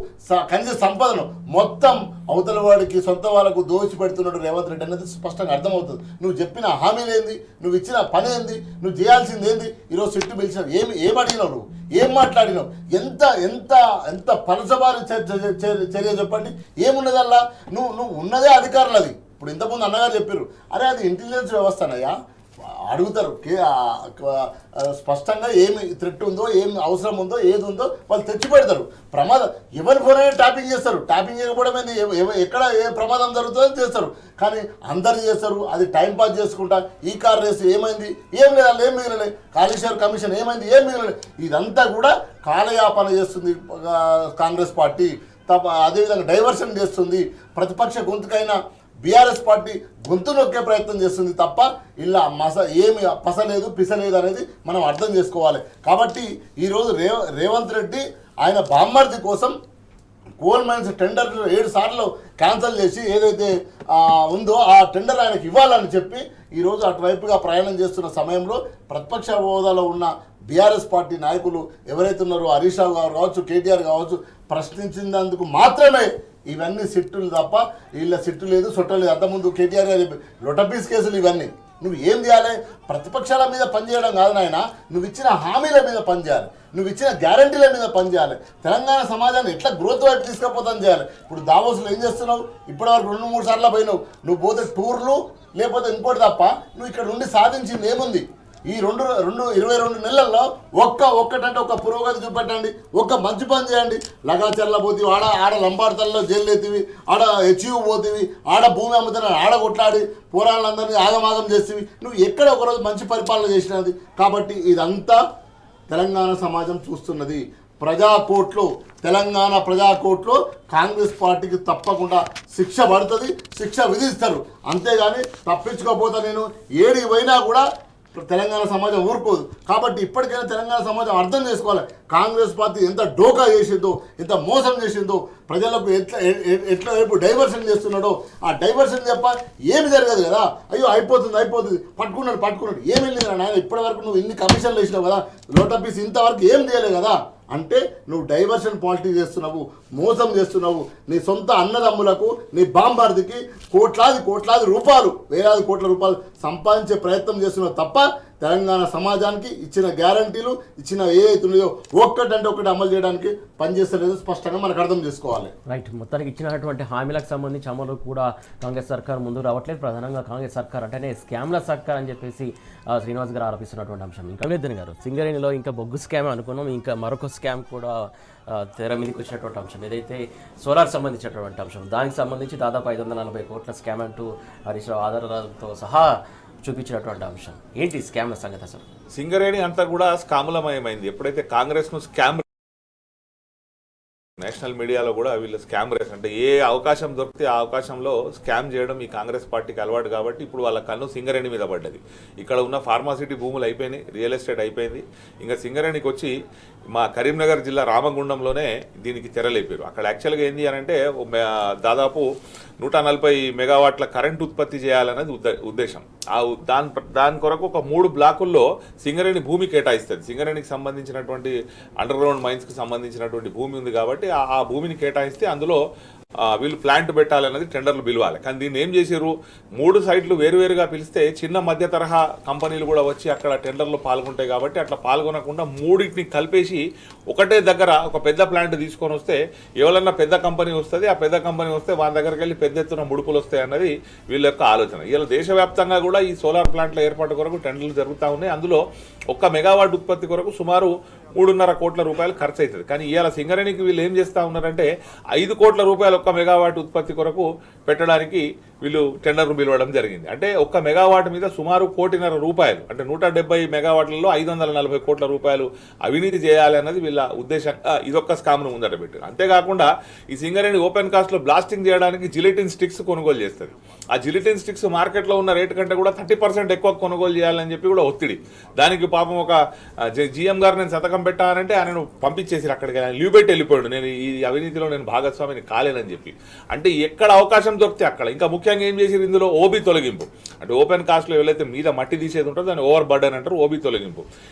ఖనిజ సంపదను మొత్తం అవతల వాడికి, సొంత వాళ్ళకు దోచి పెడుతున్నాడు రేవంత్ రెడ్డి అనేది స్పష్టంగా అర్థమవుతుంది. నువ్వు చెప్పిన హామీలు ఏంది, నువ్వు ఇచ్చిన పని ఏంది, నువ్వు చేయాల్సింది ఏంది? ఈరోజు సిట్టు పిలిచిన ఏం అడిగినావు, నువ్వు ఏం మాట్లాడినావు, ఎంత ఎంత ఎంత పలసబారి చర్య చెప్పండి. ఏమున్నదల్లా? నువ్వు ఉన్నదే అధికారులది. ఇప్పుడు ఇంతకుముందు అన్నగారు చెప్పారు, అరే అది ఇంటెలిజెన్స్ వ్యవస్థనయ్యా, అడుగుతారు స్పష్టంగా ఏమి థ్రెట్ ఉందో, ఏమి అవసరం ఉందో, ఏది ఉందో వాళ్ళు తెచ్చి పెడతారు. ప్రమాదం ఎవరి ఫోన్ అయినా ట్యాపింగ్ చేస్తారు. ట్యాపింగ్ చేయకపోవడం ఏంది? ఎక్కడ ఏ ప్రమాదం జరుగుతుందో చేస్తారు. కానీ అందరు చేస్తారు. అది టైంపాస్ చేసుకుంటా ఈ కార్ రేసు ఏమైంది? ఏం లేదు, వాళ్ళు ఏం మిగిలలే. కాళేశ్వర కమిషన్ ఏమైంది? ఏం మిగిలలే. ఇదంతా కూడా కాలయాపన చేస్తుంది కాంగ్రెస్ పార్టీ. అదేవిధంగా డైవర్షన్ చేస్తుంది. ప్రతిపక్ష గొంతుకైనా బీఆర్ఎస్ పార్టీ గొంతు నొక్కే ప్రయత్నం చేస్తుంది తప్ప ఇలా ఏమి పసలేదు పిసలేదు అనేది మనం అర్థం చేసుకోవాలి. కాబట్టి ఈరోజు రేవంత్ రెడ్డి ఆయన బామ్మర్ది కోసం కోల్ మైన్స్ టెండర్ 7 సార్లు క్యాన్సిల్ చేసి ఏదైతే ఉందో ఆ టెండర్ ఆయనకి ఇవ్వాలని చెప్పి ఈరోజు అటువైపుగా ప్రయాణం చేస్తున్న సమయంలో ప్రతిపక్ష హోదాలో ఉన్న బీఆర్ఎస్ పార్టీ నాయకులు ఎవరైతే ఉన్నారో హరీష్ రావు గారు కావచ్చు, కేటీఆర్ కావచ్చు, ప్రశ్నించినందుకు మాత్రమే ఇవన్నీ సిట్టులు తప్ప వీళ్ళ సిట్టు లేదు, సొట్ట లేదు. అంతకుముందు కేటీఆర్ గారు చెప్పి లొటపీస్ కేసులు ఇవన్నీ. నువ్వు ఏం చేయాలి? ప్రతిపక్షాల మీద పనిచేయడం కాదు నాయన, నువ్వు ఇచ్చిన హామీల మీద పనిచేయాలి, నువ్వు ఇచ్చిన గ్యారంటీల మీద పనిచేయాలి. తెలంగాణ సమాజాన్ని ఎట్లా గ్రోత్ వైపు తీసుకుపోతాను చేయాలి. ఇప్పుడు దావోస్లో ఏం చేస్తున్నావు? ఇప్పటివరకు 2-3 సార్లు పోయినావు. నువ్వు పోతే టూర్లు లేకపోతే ఇంకోటి తప్ప నువ్వు ఇక్కడ నుండి సాధించింది ఏముంది? ఈ 22 నెలల్లో ఒక్కటంటే ఒక పురోగతి చూపెట్టండి, ఒక్క మంచి పని చేయండి. లగాచర్ల పోతీవి, ఆడ లంబాడతల్లో జైలు ఎత్తివి, ఆడ హెచ్యూ పోతీవి, ఆడ భూమి అమ్ముతున్నా ఆడ కొట్లాడి పోరాళ్ళందరినీ ఆగమాగం చేసేవి. నువ్వు ఎక్కడ ఒకరోజు మంచి పరిపాలన చేసినది. కాబట్టి ఇదంతా తెలంగాణ సమాజం చూస్తున్నది. ప్రజాకోర్టులో, తెలంగాణ ప్రజాకోర్టులో కాంగ్రెస్ పార్టీకి తప్పకుండా శిక్ష పడుతుంది, శిక్ష విధిస్తారు. అంతేగాని తప్పించుకోపోతా నేను ఏడికి పోయినా కూడా తెలంగాణ సమాజం ఊరుకోదు. కాబట్టి ఇప్పటికైనా తెలంగాణ సమాజం అర్థం చేసుకోవాలి కాంగ్రెస్ పార్టీ ఎంత డోకా చేసిందో, ఎంత మోసం చేసిందో, ప్రజలకు ఎట్లా వైపు డైవర్షన్ చేస్తున్నాడో. ఆ డైవర్షన్ చెప్ప ఏమి జరగదు కదా. అయ్యో అయిపోతుంది పట్టుకున్నాడు ఏమి వెళ్ళింది నాయన, ఇప్పటి వరకు నువ్వు ఇన్ని కమిషన్లు వేసినావు కదా, లోటపీస్ ఇంతవరకు ఏం చేయలేదు కదా. అంటే నువ్వు డైవర్షన్ పాలిటిక్స్ చేస్తున్నావు, మోసం చేస్తున్నావు. నీ సొంత అన్నదమ్ములకు, నీ బాంబార్దికి కోట్లాది రూపాయలు, వేలాది కోట్ల రూపాయలు సంపాదించే ప్రయత్నం చేస్తున్నావు తప్ప తెలంగాణ సమాజానికి ఇచ్చిన గ్యారంటీలు, ఇచ్చిన ఏదైతే ఉన్నాయో ఒక్కటంటే ఒకటి అమలు చేయడానికి పనిచేస్తలేదు. స్పష్టంగా మనకు అర్థం చేసుకోవాలి. రైట్. మొత్తానికి ఇచ్చినటువంటి హామీలకు సంబంధించి అమలు కూడా కాంగ్రెస్ సర్కార్ ముందుకు రావట్లేదు. ప్రధానంగా కాంగ్రెస్ సర్కార్ అంటేనే స్కామ్ల సర్కార్ అని చెప్పేసి శ్రీనివాస్ గారు ఆరోపిస్తున్నటువంటి అంశం. ఇంకా వేద్దన్ గారు, సింగరేణిలో ఇంకా బొగ్గు స్కామ్ అనుకున్నాం, ఇంకా మరొక స్కామ్ కూడా తెర మీదకి వచ్చినటువంటి అంశం, ఏదైతే సోలార్ సంబంధించినటువంటి అంశం. దానికి సంబంధించి దాదాపు 540 కోట్ల స్కామ్ అంటూ హరీష్ రావు ఆధారాలతో సహా చూపించినటువంటి అంశం. ఏంటి స్కామ్ల సంగతి అసలు? సింగరేణి అంతా కూడా స్కాములమయమైంది. ఎప్పుడైతే కాంగ్రెస్ను స్కామ్ నేషనల్ మీడియాలో కూడా వీళ్ళు స్కామ్ రేస్ అంటే ఏ అవకాశం దొరికితే ఆ అవకాశంలో స్కామ్ చేయడం ఈ కాంగ్రెస్ పార్టీకి అలవాటు. కాబట్టి ఇప్పుడు వాళ్ళ కన్ను సింగరేణి మీద పడ్డది. ఇక్కడ ఉన్న ఫార్మాసిటీ భూములు అయిపోయినాయి, రియల్ ఎస్టేట్ అయిపోయింది. ఇంకా సింగరేణికి వచ్చి మా కరీంనగర్ జిల్లా రామగుండంలోనే దీనికి తెరలేపారు. అక్కడ యాక్చువల్గా ఏంది అని అంటే దాదాపు 140 మెగావాట్ల కరెంట్ ఉత్పత్తి చేయాలనేది ఉద్దేశం. దాని కొరకు ఒక 3 బ్లాకుల్లో సింగరేణి భూమి కేటాయిస్తుంది. సింగరేణికి సంబంధించినటువంటి అండర్ గ్రౌండ్ మైన్స్కి సంబంధించినటువంటి భూమి ఉంది కాబట్టి ఆ భూమిని కేటాయిస్తే అందులో వీళ్ళు ప్లాంట్ పెట్టాలన్నది టెండర్లు పిలవాలి. కానీ దీన్ని ఏం చేశారు, 3 సైట్లు వేరువేరుగా పిలిస్తే చిన్న మధ్య తరహా కంపెనీలు కూడా వచ్చి అక్కడ టెండర్లు పాల్గొంటాయి. కాబట్టి అట్లా పాల్గొనకుండా 3టిని కలిపేసి ఒకటే దగ్గర ఒక పెద్ద ప్లాంట్ తీసుకొని వస్తే ఎవరన్నా పెద్ద కంపెనీ వస్తుంది, ఆ పెద్ద కంపెనీ వస్తే వాళ్ళ దగ్గరికి వెళ్ళి పెద్ద ఎత్తున ముడుపులు వస్తాయి అన్నది వీళ్ళ యొక్క ఆలోచన. ఇలా దేశవ్యాప్తంగా కూడా ఈ సోలార్ ప్లాంట్ల ఏర్పాటు కొరకు టెండర్లు జరుగుతూ ఉన్నాయి. అందులో 1 మెగావాట్ ఉత్పత్తి కొరకు సుమారు 3.5 కోట్ల రూపాయలు ఖర్చు అవుతుంది. కానీ ఇవాళ సింగరేణికి వీళ్ళు ఏం చేస్తూ ఉన్నారంటే 5 కోట్ల రూపాయలు 1 మెగావాట్ ఉత్పత్తి కొరకు పెట్టడానికి వీళ్ళు టెండర్ను పిలవడం జరిగింది. అంటే ఒక్క మెగావాట్ మీద సుమారు 1.5 కోటి అంటే 170 మెగావాట్లలో 540 కోట్ల రూపాయలు అవినీతి చేయాలి అన్నది వీళ్ళ ఉద్దేశంగా ఇదొక్క స్కామ్ను ముందట పెట్టారు. అంతేకాకుండా ఈ సింగరేణి ఓపెన్ కాస్ట్లో బ్లాస్టింగ్ చేయడానికి జిలిటిన్ స్టిక్స్ కొనుగోలు చేస్తుంది. ఆ జిలిటిన్ స్టిక్స్ మార్కెట్లో ఉన్న రేటు కంటే కూడా 30% ఎక్కువ కొనుగోలు చేయాలని చెప్పి కూడా ఒత్తిడి. దానికి పాపం ఒక జిఎం గారు నేను సంతకం పెట్టానంటే ఆయనను పంపించేసి అక్కడికి ఆయన లీవ్ పెట్టి వెళ్ళిపోయాడు, నేను ఈ అవినీతిలో నేను భాగస్వామిని కాలేనని చెప్పి. అంటే ఎక్కడ అవకాశం దొరికితే అక్కడ. ఇంకా ముఖ్యంగా ఏం చేశారు ఇందులో ఓబీ తొలగింపు. అంటే ఓపెన్ కాస్ట్లో ఎవరైతే మీద మట్టి తీసేది ఉంటుందో దాన్ని ఓవర్ బర్డన్ అంటారు, ఓబీ తొలగింపు.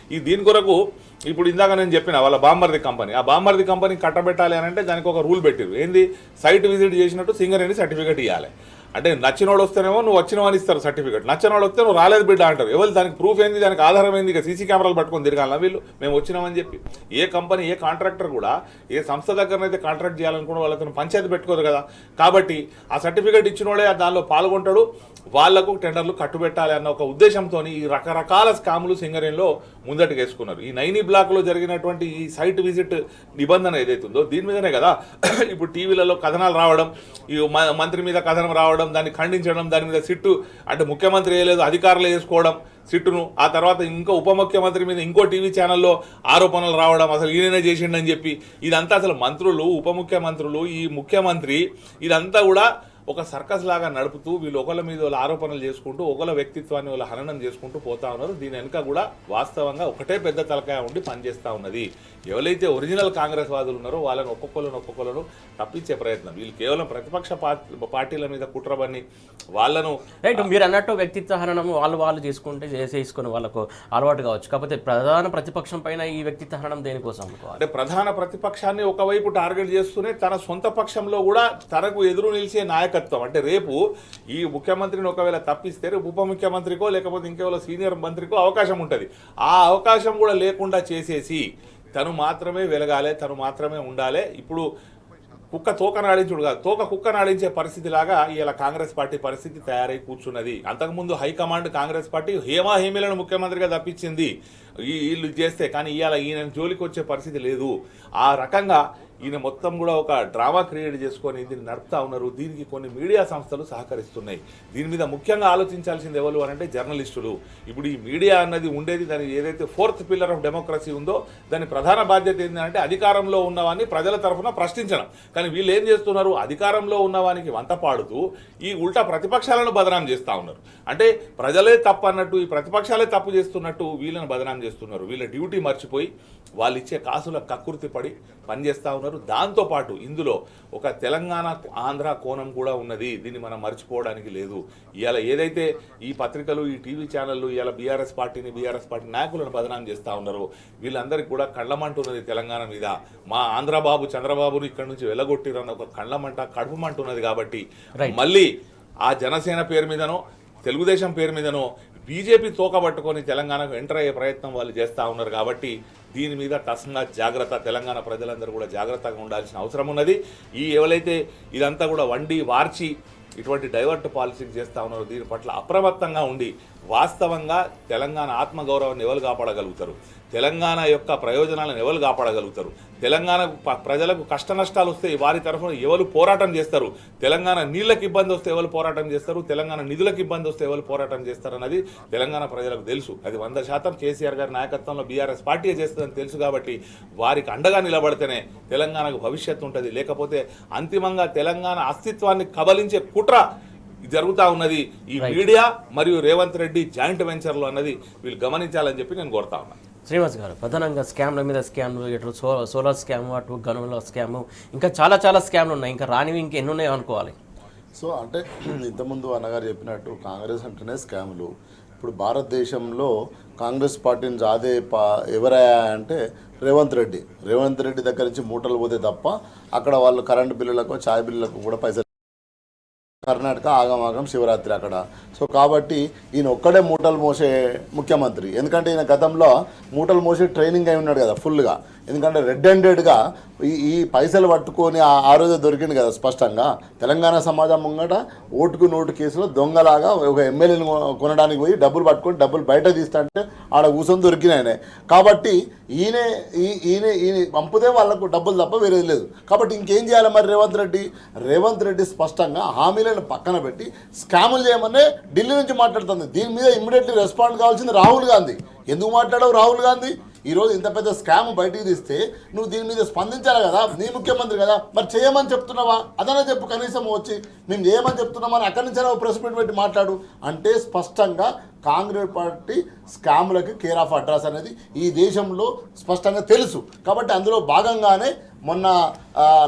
దీని కొరకు ఇప్పుడు ఇందాక నేను చెప్పిన వాళ్ళ బామ్మర్ది కంపెనీ, ఆ బామ్మర్ది కంపెనీ కట్టబెట్టాలి అని అంటే దానికి ఒక రూల్ పెట్టారు. ఏంది, సైట్ విజిట్ చేసినట్టు సింగరేణి సర్టిఫికేట్ ఇవ్వాలి. అంటే నచ్చినోడు వస్తేనేమో నువ్వు వచ్చినవని ఇస్తారు సర్టిఫికేట్, నచ్చినోడు వస్తే నువ్వు రాలేదు బిడ్డ అంటారు. ఎవరు దానికి ప్రూఫ్ ఏంది, దానికి ఆధారం ఏంది? ఇక సీసీ కెమెరాలు పట్టుకొని తిరగాల వీళ్ళు మేము వచ్చినామని చెప్పి. ఏ కంపెనీ ఏ కాంట్రాక్టర్ కూడా ఏ సంస్థ దగ్గరనైతే కాంట్రాక్ట్ చేయాలనుకున్న వాళ్ళతో పంచాయతీ పెట్టుకోరు కదా. కాబట్టి ఆ సర్టిఫికేట్ ఇచ్చినోడే దానిలో పాల్గొంటాడు, వాళ్లకు టెండర్లు కట్టుబెట్టాలి అన్న ఒక ఉద్దేశంతో ఈ రకరకాల స్కాములు సింగరేణిలో ముందటికి వేసుకున్నారు. ఈ నైనీ బ్లాక్లో జరిగినటువంటి ఈ సైట్ విజిట్ నిబంధన ఏదైతుందో దీని మీదనే కదా ఇప్పుడు టీవీలలో కథనాలు రావడం, ఈ మంత్రి మీద కథనం రావడం, దాన్ని ఖండించడం, దాని మీద సిట్టు అంటే ముఖ్యమంత్రి వేయలేదు అధికారులు వేసుకోవడం సిట్టును, ఆ తర్వాత ఇంకో ఉప ముఖ్యమంత్రి మీద ఇంకో టీవీ ఛానల్లో ఆరోపణలు రావడం, అసలు ఈయననే చేసిండని చెప్పి. ఇదంతా అసలు మంత్రులు, ఉప ముఖ్యమంత్రులు, ఈ ముఖ్యమంత్రి ఇదంతా కూడా ఒక సర్కస్ లాగా నడుపుతూ వీళ్ళు ఒకళ్ళ మీద వాళ్ళ ఆరోపణలు చేసుకుంటూ ఒకళ్ళ వ్యక్తిత్వాన్ని వాళ్ళ హననం చేసుకుంటూ పోతా ఉన్నారు. దీని వెనుక కూడా వాస్తవంగా ఒకటే పెద్ద తలకాయ ఉండి పనిచేస్తూ ఉన్నది. ఎవరైతే ఒరిజినల్ కాంగ్రెస్ వాదులు ఉన్నారో వాళ్ళని ఒక్కొక్కరు తప్పించే ప్రయత్నం. వీళ్ళు కేవలం ప్రతిపక్ష పార్టీల మీద కుట్రబన్ని వాళ్ళను రైట్. మీరు అన్నట్టు వ్యక్తిత్వ హననం వాళ్ళు చేసుకుంటే చేసుకుని వాళ్ళకు అలవాటు కావచ్చు. కాకపోతే ప్రధాన ప్రతిపక్షం పైన ఈ వ్యక్తిత్వ హననం దేనికోసం? అంటే ప్రధాన ప్రతిపక్షాన్ని ఒకవైపు టార్గెట్ చేస్తూనే తన సొంత పక్షంలో కూడా తనకు ఎదురు నిలిచే నాయకత్వం. అంటే రేపు ఈ ముఖ్యమంత్రిని ఒకవేళ తప్పిస్తే రేపు ఉప ముఖ్యమంత్రికో లేకపోతే ఇంకేవో సీనియర్ మంత్రికో అవకాశం ఉంటుంది. ఆ అవకాశం కూడా లేకుండా చేసేసి తను మాత్రమే వెలగాలి, తను మాత్రమే ఉండాలి. ఇప్పుడు కుక్క తోక నాడించుడు కాదు, తోక కుక్క నాడించే పరిస్థితి లాగా ఇలా కాంగ్రెస్ పార్టీ పరిస్థితి తయారై కూర్చున్నది. అంతకుముందు హైకమాండ్ కాంగ్రెస్ పార్టీ హేమీలను ముఖ్యమంత్రిగా తప్పించింది వీళ్ళు చేస్తే, కానీ ఇవాళ ఈయన జోలికి వచ్చే పరిస్థితి లేదు. ఆ రకంగా ఈయన మొత్తం కూడా ఒక డ్రామా క్రియేట్ చేసుకొని దీన్ని నడుపుతా ఉన్నారు. దీనికి కొన్ని మీడియా సంస్థలు సహకరిస్తున్నాయి. దీని మీద ముఖ్యంగా ఆలోచించాల్సింది ఎవరు అని అంటే జర్నలిస్టులు. ఇప్పుడు ఈ మీడియా అన్నది ఉండేది దాని ఏదైతే 4th పిల్లర్ ఆఫ్ డెమోక్రసీ ఉందో దాని ప్రధాన బాధ్యత ఏంటంటే అధికారంలో ఉన్నవాన్ని ప్రజల తరఫున ప్రశ్నించడం. కానీ వీళ్ళు ఏం చేస్తున్నారు, అధికారంలో ఉన్నవానికి వంత పాడుతూ ఈ ఉల్టా ప్రతిపక్షాలను బదనాం చేస్తూ ఉన్నారు. అంటే ప్రజలే తప్పు అన్నట్టు, ఈ ప్రతిపక్షాలే తప్పు చేస్తున్నట్టు వీళ్ళని బదనాం చేస్తున్నారు. వీళ్ళ డ్యూటీ మర్చిపోయి వాళ్ళు ఇచ్చే కాసుల కక్కుర్తి పడి పనిచేస్తూ ఉన్నారు. దాంతోపాటు ఇందులో ఒక తెలంగాణ ఆంధ్ర కోణం కూడా ఉన్నది. దీన్ని మనం మర్చిపోవడానికి లేదు. ఇవాళ ఏదైతే ఈ పత్రికలు ఈ టీవీ ఛానళ్ళు ఇవాళ బీఆర్ఎస్ పార్టీ నాయకులను బదనాం చేస్తూ ఉన్నారో వీళ్ళందరికీ కూడా కళ్ళమంటున్నది తెలంగాణ మీద. మా ఆంధ్రబాబు చంద్రబాబును ఇక్కడ నుంచి వెళ్ళగొట్టిరన్న ఒక కళ్ళమంట కడుపుమంటున్నది. కాబట్టి మళ్ళీ ఆ జనసేన పేరు మీదనో తెలుగుదేశం పేరు మీదనో బీజేపీ తోకబట్టుకొని తెలంగాణకు ఎంటర్ అయ్యే ప్రయత్నం వాళ్ళు చేస్తూ ఉన్నారు. కాబట్టి దీని మీద తస్సంగా జాగ్రత్త, తెలంగాణ ప్రజలందరూ కూడా జాగ్రత్తగా ఉండాల్సిన అవసరం ఉన్నది. ఈ ఎవరైతే ఇదంతా కూడా వండి వార్చి ఇటువంటి డైవర్ట్ పాలసీకి చేస్తూ ఉన్నారు దీని పట్ల అప్రమత్తంగా ఉండి వాస్తవంగా తెలంగాణ ఆత్మగౌరవాన్ని ఎవరు కాపాడగలుగుతారు, తెలంగాణ యొక్క ప్రయోజనాలను ఎవరు కాపాడగలుగుతారు, తెలంగాణ ప్రజలకు కష్ట నష్టాలు వస్తే వారి తరఫున ఎవరు పోరాటం చేస్తారు, తెలంగాణ నీళ్ళకి ఇబ్బంది వస్తే ఎవరు పోరాటం చేస్తారు, తెలంగాణ నిధులకు ఇబ్బంది వస్తే ఎవరు పోరాటం చేస్తారు అన్నది తెలంగాణ ప్రజలకు తెలుసు. అది 100% కేసీఆర్ గారి నాయకత్వంలో బీఆర్ఎస్ పార్టీ చేస్తుందని తెలుసు. కాబట్టి వారికి అండగా నిలబడితేనే తెలంగాణకు భవిష్యత్తు ఉంటుంది. లేకపోతే అంతిమంగా తెలంగాణ అస్తిత్వాన్ని కబలించే కుట్ర జరుగుతూ ఉన్నది ఈ మీడియా మరియు రేవంత్ రెడ్డి జాయింట్ వెంచర్లు అన్నది వీళ్ళు గమనించాలని చెప్పి నేను కోరుతా ఉన్నాను. శ్రీనివాస్ గారు, ప్రధానంగా స్కామ్ల మీద స్కామ్లు, ఇటు సోలార్ స్కామ్, అటు గనుల స్కామ్, ఇంకా చాలా స్కామ్లు ఉన్నాయి. ఇంకా రానివి ఇంకెన్ని ఉన్నాయో అనుకోవాలి. సో అంటే ఇంతకుముందు అన్నగారు చెప్పినట్టు కాంగ్రెస్ అంటేనే స్కాములు. ఇప్పుడు భారతదేశంలో కాంగ్రెస్ పార్టీని రాదే ఎవరయ్యా అంటే రేవంత్ రెడ్డి దగ్గర నుంచి మూటలు పోతే తప్ప అక్కడ వాళ్ళు కరెంటు బిల్లులకు ఛాయ్ బిల్లులకు కూడా పైసలు. కర్ణాటక ఆగమాగం శివరాత్రి అక్కడ. సో కాబట్టి ఈయన ఒక్కడే మూటలు మోసే ముఖ్యమంత్రి. ఎందుకంటే ఈయన గతంలో మూటలు మోసే ట్రైనింగ్ అయి ఉన్నాడు కదా ఫుల్గా. ఎందుకంటే రెడ్ హ్యాండెడ్గా ఈ పైసలు పట్టుకొని ఆ రోజు దొరికింది కదా స్పష్టంగా. తెలంగాణ సమాజం ముంగట ఓటుకు నోటు కేసులో దొంగలాగా ఒక ఎమ్మెల్యేని కొనడానికి పోయి డబ్బులు పట్టుకొని డబ్బులు బయట తీస్తాంటే ఆడ కూర్చొని దొరికినాయనే. కాబట్టి ఈయన పంపితే వాళ్ళకు డబ్బులు తప్ప వేరేది లేదు. కాబట్టి ఇంకేం చేయాలి మరి రేవంత్ రెడ్డి స్పష్టంగా హామీలను ఎమ్మెల్యేలు పక్కన పెట్టి స్కాములు చేయమనే ఢిల్లీ నుంచి మాట్లాడుతుంది. దీని మీద ఇమ్మీడియట్లీ రెస్పాండ్ కావాల్సింది రాహుల్ గాంధీ. ఎందుకు మాట్లాడవు రాహుల్ గాంధీ? ఈరోజు ఇంత పెద్ద స్కామ్ బయటికి తీస్తే నువ్వు దీని మీద స్పందించాలి కదా, నీ ముఖ్యమంత్రి కదా, మరి చేయమని చెప్తున్నావా? అదనే చెప్పు, కనీసం వచ్చి మేము చేయమని చెప్తున్నామని అక్కడి నుంచే ప్రెస్ మీట్ పెట్టి మాట్లాడు. అంటే స్పష్టంగా కాంగ్రెస్ పార్టీ స్కాములకి కేర్ ఆఫ్ అడ్రస్ అనేది ఈ దేశంలో స్పష్టంగా తెలుసు. కాబట్టి అందులో భాగంగానే మొన్న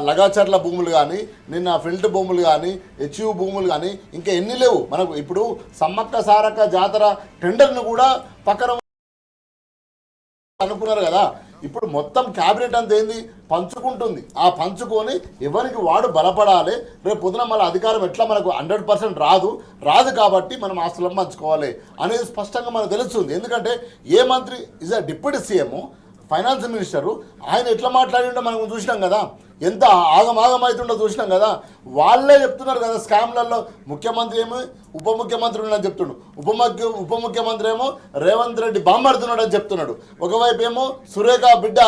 లగాచర్ల భూములు కానీ, నిన్న ఫిల్ట్ భూములు కానీ, హెచ్యూ భూములు కానీ, ఇంకా ఎన్ని లేవు మనకు. ఇప్పుడు సమ్మక్క సారక్క జాతర టెండర్ను కూడా పక్కన అనుకున్నారు కదా. ఇప్పుడు మొత్తం క్యాబినెట్ అంతా ఏంది పంచుకుంటుంది. ఆ పంచుకొని ఎవరికి వాడు బలపడాలి. రేపు పొద్దున మళ్ళీ అధికారం ఎట్లా మనకు 100% రాదు కాబట్టి మనం ఆస్తులను పంచుకోవాలి అనేది స్పష్టంగా మనకు తెలుస్తుంది. ఎందుకంటే ఏ మంత్రి is a deputy CM, finance minister, ఆయన ఎట్లా మాట్లాడిండో మనం చూసినాం కదా, ఎంత ఆగమాగమవుతుండో చూసినాం కదా. వాళ్ళే చెప్తున్నారు కదా స్కామ్లలో ముఖ్యమంత్రి ఏమో ఉప ముఖ్యమంత్రి ఉన్నాడని చెప్తున్నాడు, ఉప ముఖ్యమంత్రి ఏమో రేవంత్ రెడ్డి బాంబడుతున్నాడు అని చెప్తున్నాడు. ఒకవైపు ఏమో సురేఖ బిడ్డ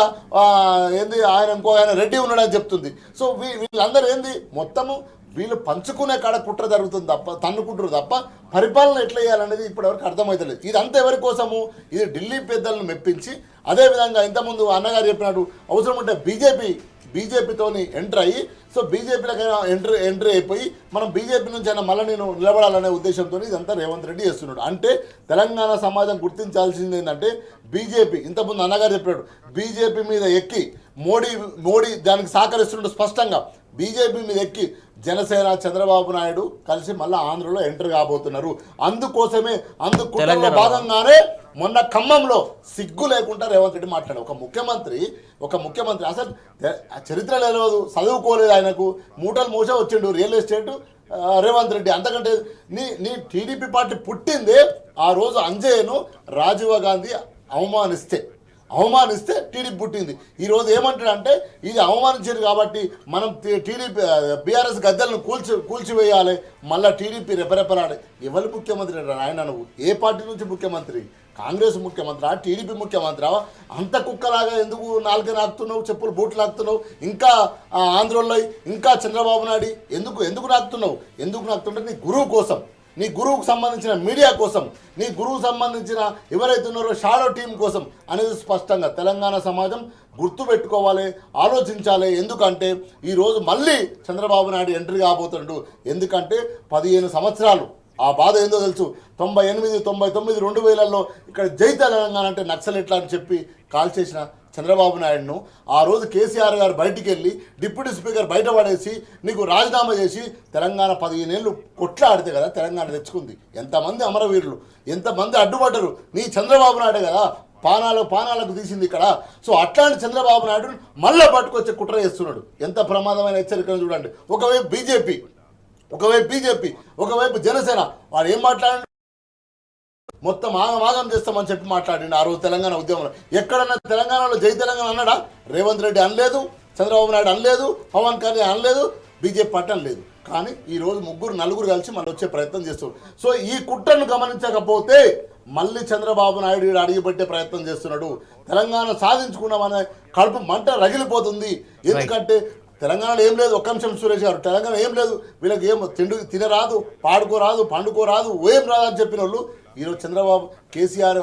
ఏంది ఆయన రెడ్డి ఉన్నాడని చెప్తుంది. సో వీళ్ళందరూ ఏంది మొత్తము వీళ్ళు పంచుకునే కాడ కుట్ర జరుగుతుంది తప్ప, తన్నుకుంటారు తప్ప పరిపాలన ఎట్లా చేయాలనేది ఇప్పటివరకు అర్థమవుతలేదు. ఇదంతా ఎవరి కోసము? ఇది ఢిల్లీ పెద్దలను మెప్పించి, అదేవిధంగా ఇంతకుముందు అన్నగారు చెప్పినట్టు అవసరం ఉంటే బీజేపీతోని ఎంటర్ అయ్యి, సో బీజేపీలకైనా ఎంట్రీ అయిపోయి మనం బీజేపీ నుంచి అయినా మళ్ళీ నేను నిలబడాలనే ఉద్దేశంతో ఇదంతా రేవంత్ రెడ్డి చేస్తున్నాడు. అంటే తెలంగాణ సమాజం గుర్తించాల్సింది ఏంటంటే బీజేపీ, ఇంతకుముందు అన్నగారు చెప్పాడు, బీజేపీ మీద ఎక్కి మోడీ దానికి సహకరిస్తున్నాడు స్పష్టంగా. బీజేపీ మీద ఎక్కి జనసేన చంద్రబాబు నాయుడు కలిసి మళ్ళీ ఆంధ్రలో ఎంటర్ కాబోతున్నారు. అందుకోసమే అందుకు భాగంగానే మొన్న ఖమ్మంలో సిగ్గు లేకుండా రేవంత్ రెడ్డి మాట్లాడాడు. ఒక ముఖ్యమంత్రి అసలు చరిత్ర తెలియదు, చదువుకోలేదు, ఆయనకు మూటలు మోసే వచ్చిండు రియల్ ఎస్టేట్ రేవంత్ రెడ్డి. అంతకంటే నీ టీడీపీ పార్టీ పుట్టిందే ఆ రోజు అంజయ్యను రాజీవ్ గాంధీ అవమానిస్తే టీడీపీ పుట్టింది. ఈరోజు ఏమంటాడంటే ఇది అవమానించారు కాబట్టి మనం టీడీపీ బీఆర్ఎస్ గద్దెలను కూల్చివేయాలి, మళ్ళీ టీడీపీ రెపరెపరాలి. ఎవరు ముఖ్యమంత్రి ఆయన? నువ్వు ఏ పార్టీ నుంచి ముఖ్యమంత్రి? కాంగ్రెస్ ముఖ్యమంత్రి, టీడీపీ ముఖ్యమంత్రి? అంత కుక్కలాగా ఎందుకు నాలుగు నాకుతున్నావు, చెప్పులు బూట్లు నాకుతున్నావు? ఇంకా ఆంధ్రలో ఇంకా చంద్రబాబు నాయుడు ఎందుకు నాకుతుంటే నీ గురువు కోసం, నీ గురువుకు సంబంధించిన మీడియా కోసం, నీ గురువుకు సంబంధించిన ఎవరైతే ఉన్నారో షాడో టీం కోసం అనేది స్పష్టంగా తెలంగాణ సమాజం గుర్తుపెట్టుకోవాలి, ఆలోచించాలి. ఎందుకంటే ఈరోజు మళ్ళీ చంద్రబాబు నాయుడు ఎంట్రీ కాబోతున్నాడు. ఎందుకంటే 15 సంవత్సరాలు ఆ బాధ ఏందో తెలుసు. 98, 99, 2000లో ఇక్కడ జై తెలంగాణ అంటే నక్సలెట్లా అని చెప్పి కాల్ చేసిన చంద్రబాబు నాయుడును ఆ రోజు కేసీఆర్ గారు బయటికి వెళ్ళి డిప్యూటీ స్పీకర్ బయట పడేసి నీకు రాజీనామా చేసి తెలంగాణ 15 ఏళ్ళు కొట్లాడితే కదా తెలంగాణ తెచ్చుకుంది. ఎంతమంది అమరవీరులు, ఎంతమంది అడ్డుపడ్డరు, నీ చంద్రబాబు నాయుడే కదా పానాలకు తీసింది ఇక్కడ. సో అట్లాంటి చంద్రబాబు నాయుడు మళ్ళీ పట్టుకొచ్చే కుట్ర చేస్తున్నాడు. ఎంత ప్రమాదమైన హెచ్చరికలు చూడండి. ఒకవైపు బీజేపీ, ఒకవైపు జనసేన. వాడు ఏం మాట్లాడాడు? మొత్తం ఆగం చేస్తామని చెప్పి మాట్లాడిండు ఆ రోజు తెలంగాణ ఉద్యమంలో. ఎక్కడన్నా తెలంగాణలో జై తెలంగాణ అన్నాడా? రేవంత్ రెడ్డి అనలేదు, చంద్రబాబు నాయుడు అనలేదు, పవన్ కళ్యాణ్ అనలేదు, బీజేపీ పార్టీ అనలేదు. కానీ ఈరోజు నలుగురు కలిసి మళ్ళీ వచ్చే ప్రయత్నం చేస్తారు. సో ఈ కుట్రను గమనించకపోతే మళ్ళీ చంద్రబాబు నాయుడు అడిగిపెట్టే ప్రయత్నం చేస్తున్నాడు. తెలంగాణ సాధించుకున్నామనే కడుపు మంట రగిలిపోతుంది. ఎందుకంటే తెలంగాణలో ఏం లేదు. ఒక్క నిమిషం సురేష్ గారు, తెలంగాణ ఏం లేదు, వీళ్ళకి ఏం తినరాదు, పాడుకోరాదు, పండుకోరాదు, ఏం రాదు అని చెప్పిన వాళ్ళు ఈరోజు చంద్రబాబు కేసీఆర్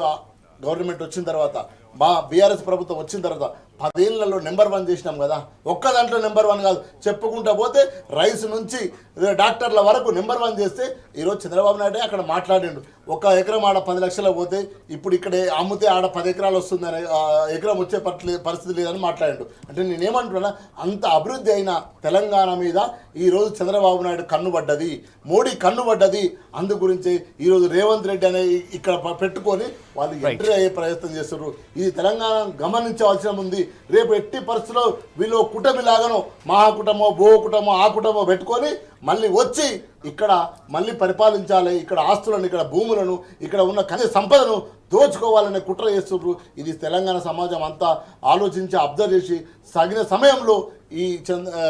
గవర్నమెంట్ వచ్చిన తర్వాత, మా బీఆర్ఎస్ ప్రభుత్వం వచ్చిన తర్వాత 10 ఏళ్లలో నెంబర్ 1 చేసినాం కదా. ఒక్క దాంట్లో నెంబర్ 1 కాదు, చెప్పుకుంటా పోతే రైస్ నుంచి డాక్టర్ల వరకు నెంబర్ 1 చేస్తే ఈరోజు చంద్రబాబు నాయుడే అక్కడ మాట్లాడిండు. 1 ఎకరం ఆడ 10 లక్షలు పోతే ఇప్పుడు ఇక్కడే అమ్మితే ఆడ 10 ఎకరాలు వస్తుందని, ఎకరం వచ్చే పరిస్థితి లేదని మాట్లాడిండు. అంటే నేనేమంటున్నా, అంత అభివృద్ధి అయిన తెలంగాణ మీద ఈరోజు చంద్రబాబు నాయుడు కన్నుబడ్డది, మోడీ కన్నుబడ్డది. అందు గురించి ఈరోజు రేవంత్ రెడ్డి అనే ఇక్కడ పెట్టుకొని వాళ్ళు ఎంట్రీ అయ్యే ప్రయత్నం చేస్తున్నారు. ఇది తెలంగాణ గమనించవలసిన ఉంది. రేపు ఎట్టి పరిస్థితుల్లో వీళ్ళు కుటమిలాగానో మహాకుటమో భూకుటమో ఆ కుటమో పెట్టుకొని మళ్ళీ వచ్చి ఇక్కడ మళ్ళీ పరిపాలించాలి, ఇక్కడ ఆస్తులను, ఇక్కడ భూములను, ఇక్కడ ఉన్న ఖనిజ సంపదను దోచుకోవాలనే కుట్ర చేస్తున్నారు. ఇది తెలంగాణ సమాజం అంతా ఆలోచించి అబ్జర్వ్ చేసి తగిన సమయంలో ఈ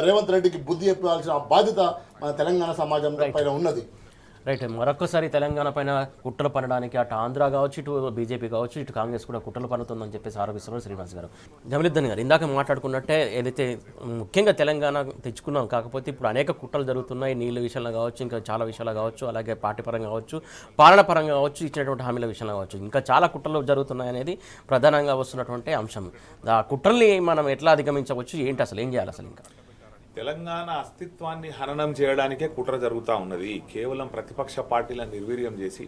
రేవంత్ రెడ్డికి బుద్ధి చెప్పాల్సిన బాధ్యత మన తెలంగాణ సమాజం పైన ఉన్నది. రైట్, మరొకసారి తెలంగాణ పైన కుట్రలు పనడానికి అటు ఆంధ్ర కావచ్చు, ఇటు బీజేపీ కావచ్చు, ఇటు కాంగ్రెస్ కూడా కుట్రలు పనుతుందని చెప్పేసి ఆరోపిస్తున్నారు శ్రీనివాస్ గారు. జమలుద్దీన్ గారు, ఇందాక మాట్లాడుకున్నట్టే ఏదైతే ముఖ్యంగా తెలంగాణ తెచ్చుకున్నాం, కాకపోతే ఇప్పుడు అనేక కుట్రలు జరుగుతున్నాయి. నీళ్ళ విషయంలో కావచ్చు, ఇంకా చాలా విషయాలు కావచ్చు, అలాగే పార్టీ పరంగా కావచ్చు, పాలన పరంగా కావచ్చు, ఇచ్చినటువంటి హామీల విషయంలో కావచ్చు, ఇంకా చాలా కుట్రలు జరుగుతున్నాయి అనేది ప్రధానంగా వస్తున్నటువంటి అంశం. ఆ కుట్రల్ని మనం ఎట్లా అధిగమించవచ్చు, ఏంటి అసలు ఏం చేయాలి అసలు? ఇంకా తెలంగాణ అస్తిత్వాన్ని హననం చేయడానికే కుట్ర జరుగుతూ ఉన్నది. కేవలం ప్రతిపక్ష పార్టీలను నిర్వీర్యం చేసి,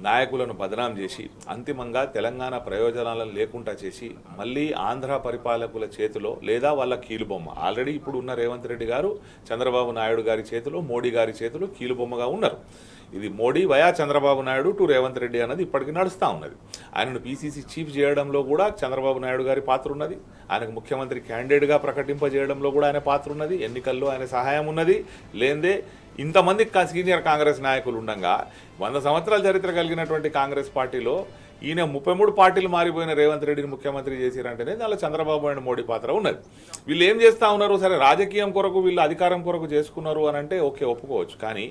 నాయకులను బదనాం చేసి, అంతిమంగా తెలంగాణ ప్రయోజనాలను లేకుండా చేసి, మళ్ళీ ఆంధ్ర పరిపాలకుల చేతిలో లేదా వాళ్ళ కీలుబొమ్మ, ఆల్రెడీ ఇప్పుడు ఉన్న రేవంత్ రెడ్డి గారు చంద్రబాబు నాయుడు గారి చేతిలో, మోడీ గారి చేతిలో కీలుబొమ్మగా ఉన్నారు. ఇది మోడీ వయా చంద్రబాబు నాయుడు టు రేవంత్ రెడ్డి అన్నది ఇప్పటికీ నడుస్తూ ఉన్నది. ఆయనను పీసీసీ చీఫ్ చేయడంలో కూడా చంద్రబాబు నాయుడు గారి పాత్ర ఉన్నది. ఆయనకు ముఖ్యమంత్రి క్యాండిడేట్గా ప్రకటింపజేయడంలో కూడా ఆయన పాత్ర ఉన్నది. ఎన్నికల్లో ఆయన సహాయం ఉన్నది. లేదే ఇంతమంది సీనియర్ కాంగ్రెస్ నాయకులు ఉండగా 100 సంవత్సరాల చరిత్ర కలిగినటువంటి కాంగ్రెస్ పార్టీలో ఈయన 33 పార్టీలు మారిపోయిన రేవంత్ రెడ్డిని ముఖ్యమంత్రి చేసిరంటేనే దానిలో చంద్రబాబు అండ్ మోడీ పాత్ర ఉన్నది. వీళ్ళు ఏం చేస్తూ ఉన్నారు? సరే, రాజకీయం కొరకు వీళ్ళు అధికారం కొరకు చేసుకున్నారు అని అంటే ఓకే, ఒప్పుకోవచ్చు. కానీ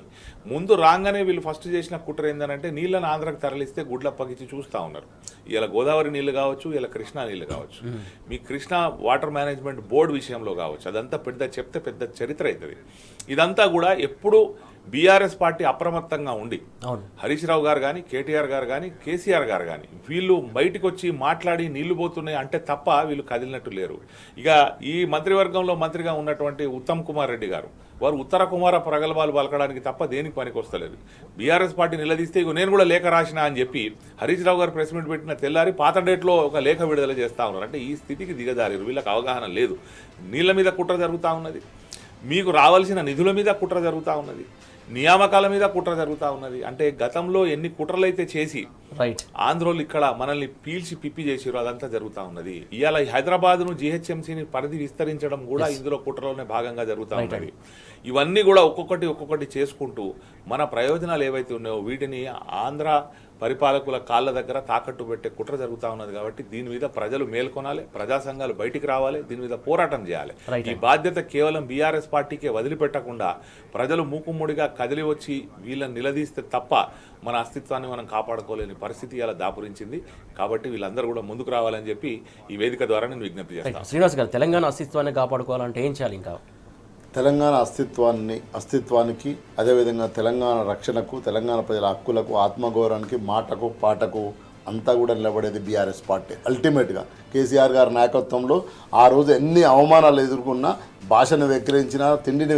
ముందు రాగానే వీళ్ళు ఫస్ట్ చేసిన కుట్ర ఏంటంటే నీళ్ళని ఆంధ్రకు తరలిస్తే గుడ్లప్పగిచ్చి చూస్తూ ఉన్నారు. ఇలా గోదావరి నీళ్లు కావచ్చు, ఇలా కృష్ణా నీళ్లు కావచ్చు, మీ కృష్ణా వాటర్ మేనేజ్మెంట్ బోర్డు విషయంలో కావచ్చు, అదంతా చెప్తే పెద్ద చరిత్ర అవుతుంది. ఇదంతా కూడా ఎప్పుడు బీఆర్ఎస్ పార్టీ అప్రమత్తంగా ఉండి, హరీష్ రావు గారు కానీ, కేటీఆర్ గారు కానీ, కేసీఆర్ గారు కానీ వీళ్ళు బయటకు వచ్చి మాట్లాడి నీళ్లు పోతున్నాయి అంటే తప్ప వీళ్ళు కదిలినట్టు లేరు. ఇక ఈ మంత్రివర్గంలో మంత్రిగా ఉన్నటువంటి ఉత్తమ్ కుమార్ రెడ్డి గారు, వారు ఉత్తర కుమార ప్రగల్భాలు పలకడానికి తప్ప దేనికి పనికి వస్తలేదు. బీఆర్ఎస్ పార్టీ నిలదీస్తే ఇక నేను కూడా లేఖ రాసిన అని చెప్పి హరీష్ రావు గారు ప్రెస్ మీట్ పెట్టిన తెల్లారి పాత డేట్లో ఒక లేఖ విడుదల చేస్తూ ఉన్నారు. అంటే ఈ స్థితికి దిగజారారు. వీళ్ళకి అవగాహన లేదు. నీళ్ల మీద కుట్ర జరుగుతూ ఉన్నది, మీకు రావాల్సిన నిధుల మీద కుట్ర జరుగుతూ ఉన్నది, నియామకాల మీద కుట్ర జరుగుతూ ఉన్నది. అంటే గతంలో ఎన్ని కుట్రలైతే చేసి ఆంధ్రోలు ఇక్కడ మనల్ని పీల్చి పిప్పి చేసిరో అదంతా జరుగుతూ ఉన్నది. ఇవాళ హైదరాబాద్ను జీహెచ్ఎంసీని పరిధి విస్తరించడం కూడా ఇందులో కుట్రలోనే భాగంగా జరుగుతూ ఉన్నది. ఇవన్నీ కూడా ఒక్కొక్కటి చేసుకుంటూ మన ప్రయోజనాలు ఏవైతే ఉన్నాయో వీటిని ఆంధ్ర పరిపాలకుల కాళ్ళ దగ్గర తాకట్టు పెట్టే కుట్ర జరుగుతూ ఉన్నది. కాబట్టి దీని మీద ప్రజలు మేల్కొనాలి, ప్రజా సంఘాలు బయటికి రావాలి, దీని మీద పోరాటం చేయాలి. ఈ బాధ్యత కేవలం బీఆర్ఎస్ పార్టీకే వదిలిపెట్టకుండా ప్రజలు మూకుమ్మడిగా కదిలి వచ్చి వీళ్ళని నిలదీస్తే తప్ప మన అస్తిత్వాన్ని మనం కాపాడుకోలేని పరిస్థితి ఇలా దాపురించింది. కాబట్టి వీళ్ళందరూ కూడా ముందుకు రావాలని చెప్పి ఈ వేదిక ద్వారా నేను విజ్ఞప్తి చేస్తాను. శ్రీనివాస్ గారు, తెలంగాణ అస్తిత్వాన్ని కాపాడుకోవాలంటే ఏం చేయాలి? ఇంకా తెలంగాణ అస్తిత్వానికి అదేవిధంగా తెలంగాణ రక్షణకు, తెలంగాణ ప్రజల హక్కులకు, ఆత్మగౌరవానికి, మాటకు పాటకు అంతా కూడా నిలబడేది బీఆర్ఎస్ పార్టీ. అల్టిమేట్గా కేసీఆర్ గారి నాయకత్వంలో ఆ రోజు ఎన్ని అవమానాలు ఎదుర్కొన్నా, భాషను వెక్కిరించినా, తిండిని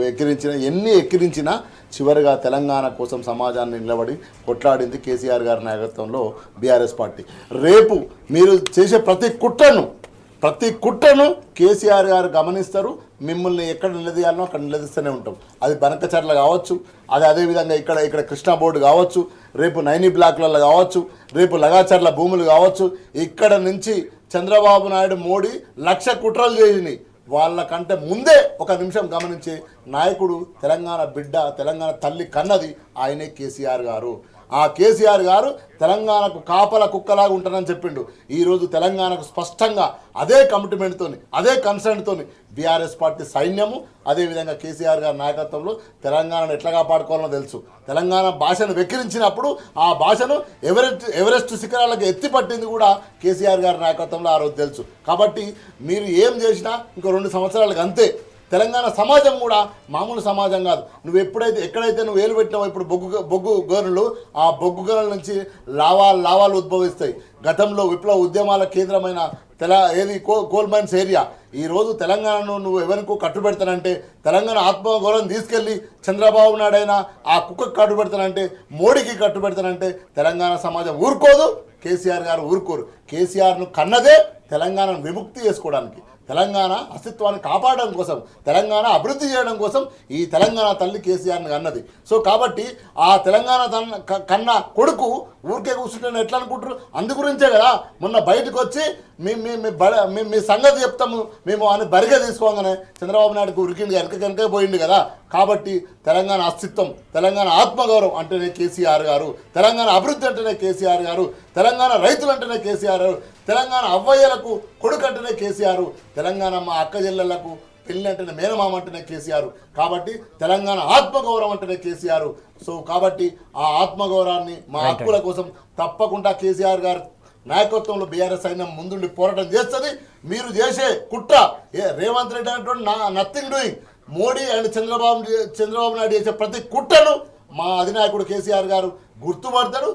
వెక్కిరించినా, ఎన్ని ఎక్కిరించినా చివరిగా తెలంగాణ కోసం సమాజాన్ని నిలబడి కొట్లాడింది కేసీఆర్ గారి నాయకత్వంలో బీఆర్ఎస్ పార్టీ. రేపు మీరు చేసే ప్రతి కుట్రను కేసీఆర్ గారు గమనిస్తారు. మిమ్మల్ని ఎక్కడ నిలదీయాలనో అక్కడ నిలదీస్తూనే ఉంటాం. అది బనకచర్ల కావచ్చు, అదేవిధంగా ఇక్కడ కృష్ణా బోర్డు కావచ్చు, రేపు 9 బ్లాక్లలో కావచ్చు, రేపు లగాచర్ల భూములు కావచ్చు. ఇక్కడ నుంచి చంద్రబాబు నాయుడు, మోడీ 1,00,000 కుట్రలు చేసినాయి. వాళ్ళకంటే ముందే ఒక నిమిషం గమనించే నాయకుడు, తెలంగాణ బిడ్డ, తెలంగాణ తల్లి కన్నది ఆయనే కేసీఆర్ గారు. ఆ కేసీఆర్ గారు తెలంగాణకు కాపల కుక్కలాగా ఉంటానని చెప్పిండు. ఈరోజు తెలంగాణకు స్పష్టంగా అదే కమిట్మెంట్తో, అదే కన్సర్న్తో బీఆర్ఎస్ పార్టీ సైన్యము, అదేవిధంగా కేసీఆర్ గారి నాయకత్వంలో తెలంగాణను ఎట్లా కాపాడుకోవాలో తెలుసు. తెలంగాణ భాషను వెక్కిరించినప్పుడు ఆ భాషను ఎవరెస్ట్ శిఖరాలకు ఎత్తిపట్టింది కూడా కేసీఆర్ గారి నాయకత్వంలో ఆ రోజు తెలుసు. కాబట్టి మీరు ఏం చేసినా ఇంకో 2 సంవత్సరాలకు అంతే. తెలంగాణ సమాజం కూడా మామూలు సమాజం కాదు. నువ్వు ఎక్కడైతే నువ్వు వేలు పెట్టినావో ఇప్పుడు బొగ్గు గనులు, ఆ బొగ్గు గనుల నుంచి లావాలు ఉద్భవిస్తాయి. గతంలో విప్లవ ఉద్యమాల కేంద్రమైన కోల్ మైన్స్ ఏరియా ఈరోజు తెలంగాణను నువ్వు ఎవరికో కట్టుబెడతానంటే, తెలంగాణ ఆత్మగౌరవం తీసుకెళ్ళి చంద్రబాబు నాయుడు అయినా ఆ కుక్కకు కట్టుబెడతానంటే, మోడీకి కట్టుబెడతానంటే తెలంగాణ సమాజం ఊరుకోదు, కేసీఆర్ గారు ఊరుకోరు. కేసీఆర్ను కన్నదే తెలంగాణను విముక్తి చేసుకోవడానికి, తెలంగాణ అస్తిత్వాన్ని కాపాడడం కోసం, తెలంగాణ అభివృద్ధి చేయడం కోసం ఈ తెలంగాణ తల్లి కేసీఆర్ని అన్నది. సో కాబట్టి ఆ తెలంగాణ కన్న కొడుకు ఊరికే కూర్చుంటే ఎట్లా అనుకుంటారు? అందుగురించే కదా మొన్న బయటకు వచ్చి మీ సంగతి చెప్తాము మేము అని బరిగా తీసుకోగానే చంద్రబాబు నాయుడుకు ఉరికింది, వెనక పోయింది కదా. కాబట్టి తెలంగాణ అస్తిత్వం, తెలంగాణ ఆత్మగౌరవం అంటేనే కేసీఆర్ గారు, తెలంగాణ అభివృద్ధి అంటేనే కేసీఆర్ గారు, తెలంగాణ రైతులు అంటేనే కేసీఆర్ గారు, తెలంగాణ అవ్వయ్యలకు కొడుకు అంటేనే కేసీఆర్, తెలంగాణ మా అక్క చెల్లెళ్లకు పెళ్లి అంటేనే మేనమామ అంటేనే కేసీఆర్. కాబట్టి తెలంగాణ ఆత్మగౌరవం అంటేనే కేసీఆర్. సో కాబట్టి ఆ ఆత్మగౌరవాన్ని మా హక్కుల కోసం తప్పకుండా కేసీఆర్ గారు నాయకత్వంలో బీఆర్ఎస్ సైన్యం ముందుండి పోరాటం చేస్తుంది. మీరు చేసే కుట్ర రేవంత్ రెడ్డి అనేటువంటి nothing doing, Modi and Chandrababu Naidu చేసే ప్రతి కుట్రను మా అధినాయకుడు కేసీఆర్ గారు గుర్తుపడతాడు.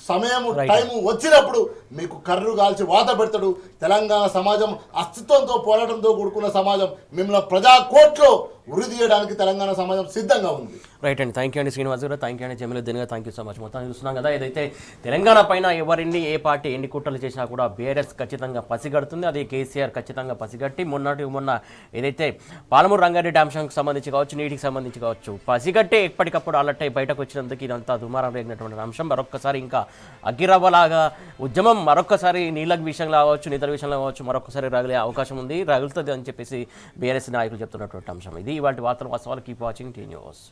సమయం టైము వచ్చినప్పుడు మీకు కర్రు కాల్చి వాత పెడతాడు. తెలంగాణ సమాజం అస్తిత్వంతో పోరాటంతో కూడుకున్న సమాజం, మిమ్మల్ని ప్రజా కోర్టులో ఉరి తీయడానికి తెలంగాణ సమాజం సిద్ధంగా ఉంది. రైట్ అండి, థ్యాంక్ యూ అండి శ్రీనివాస్ గారు, థ్యాంక్ యూ అండి జమీలుద్దీన్ గారు, థ్యాంక్ యూ సో మచ్. మొత్తం చూస్తున్నాం కదా, ఏదైతే తెలంగాణ పైన ఎవరిని ఏ పార్టీ ఎన్ని కుట్రలు చేసినా కూడా బీఆర్ఎస్ ఖచ్చితంగా పసిగడుతుంది. అది కేసీఆర్ ఖచ్చితంగా పసిగట్టి మొన్న ఏదైతే పాలమూరు రంగారెడ్డి అంశానికి సంబంధించి కావచ్చు, నీటికి సంబంధించి కావచ్చు, పసిగట్టే ఎప్పటికప్పుడు అలట్టై బయటకు వచ్చినందుకు ఇదంతా దుమారం రేగినటువంటి అంశం. మరొక్కసారి ఇంకా అగ్గిరవ్వలాగా ఉద్యమం మరొక్కసారి నీళ్ళ విషయంలో కావచ్చు, నిధుల విషయంలో కావచ్చు మరొకసారి రగిలే అవకాశం ఉంది, రగులుతుంది అని చెప్పేసి బీఆర్ఎస్ నాయకులు చెప్తున్నటువంటి అంశం. ఇది ఇవాళ వార్తలు వాస్తవాలు. Keep watching tea news.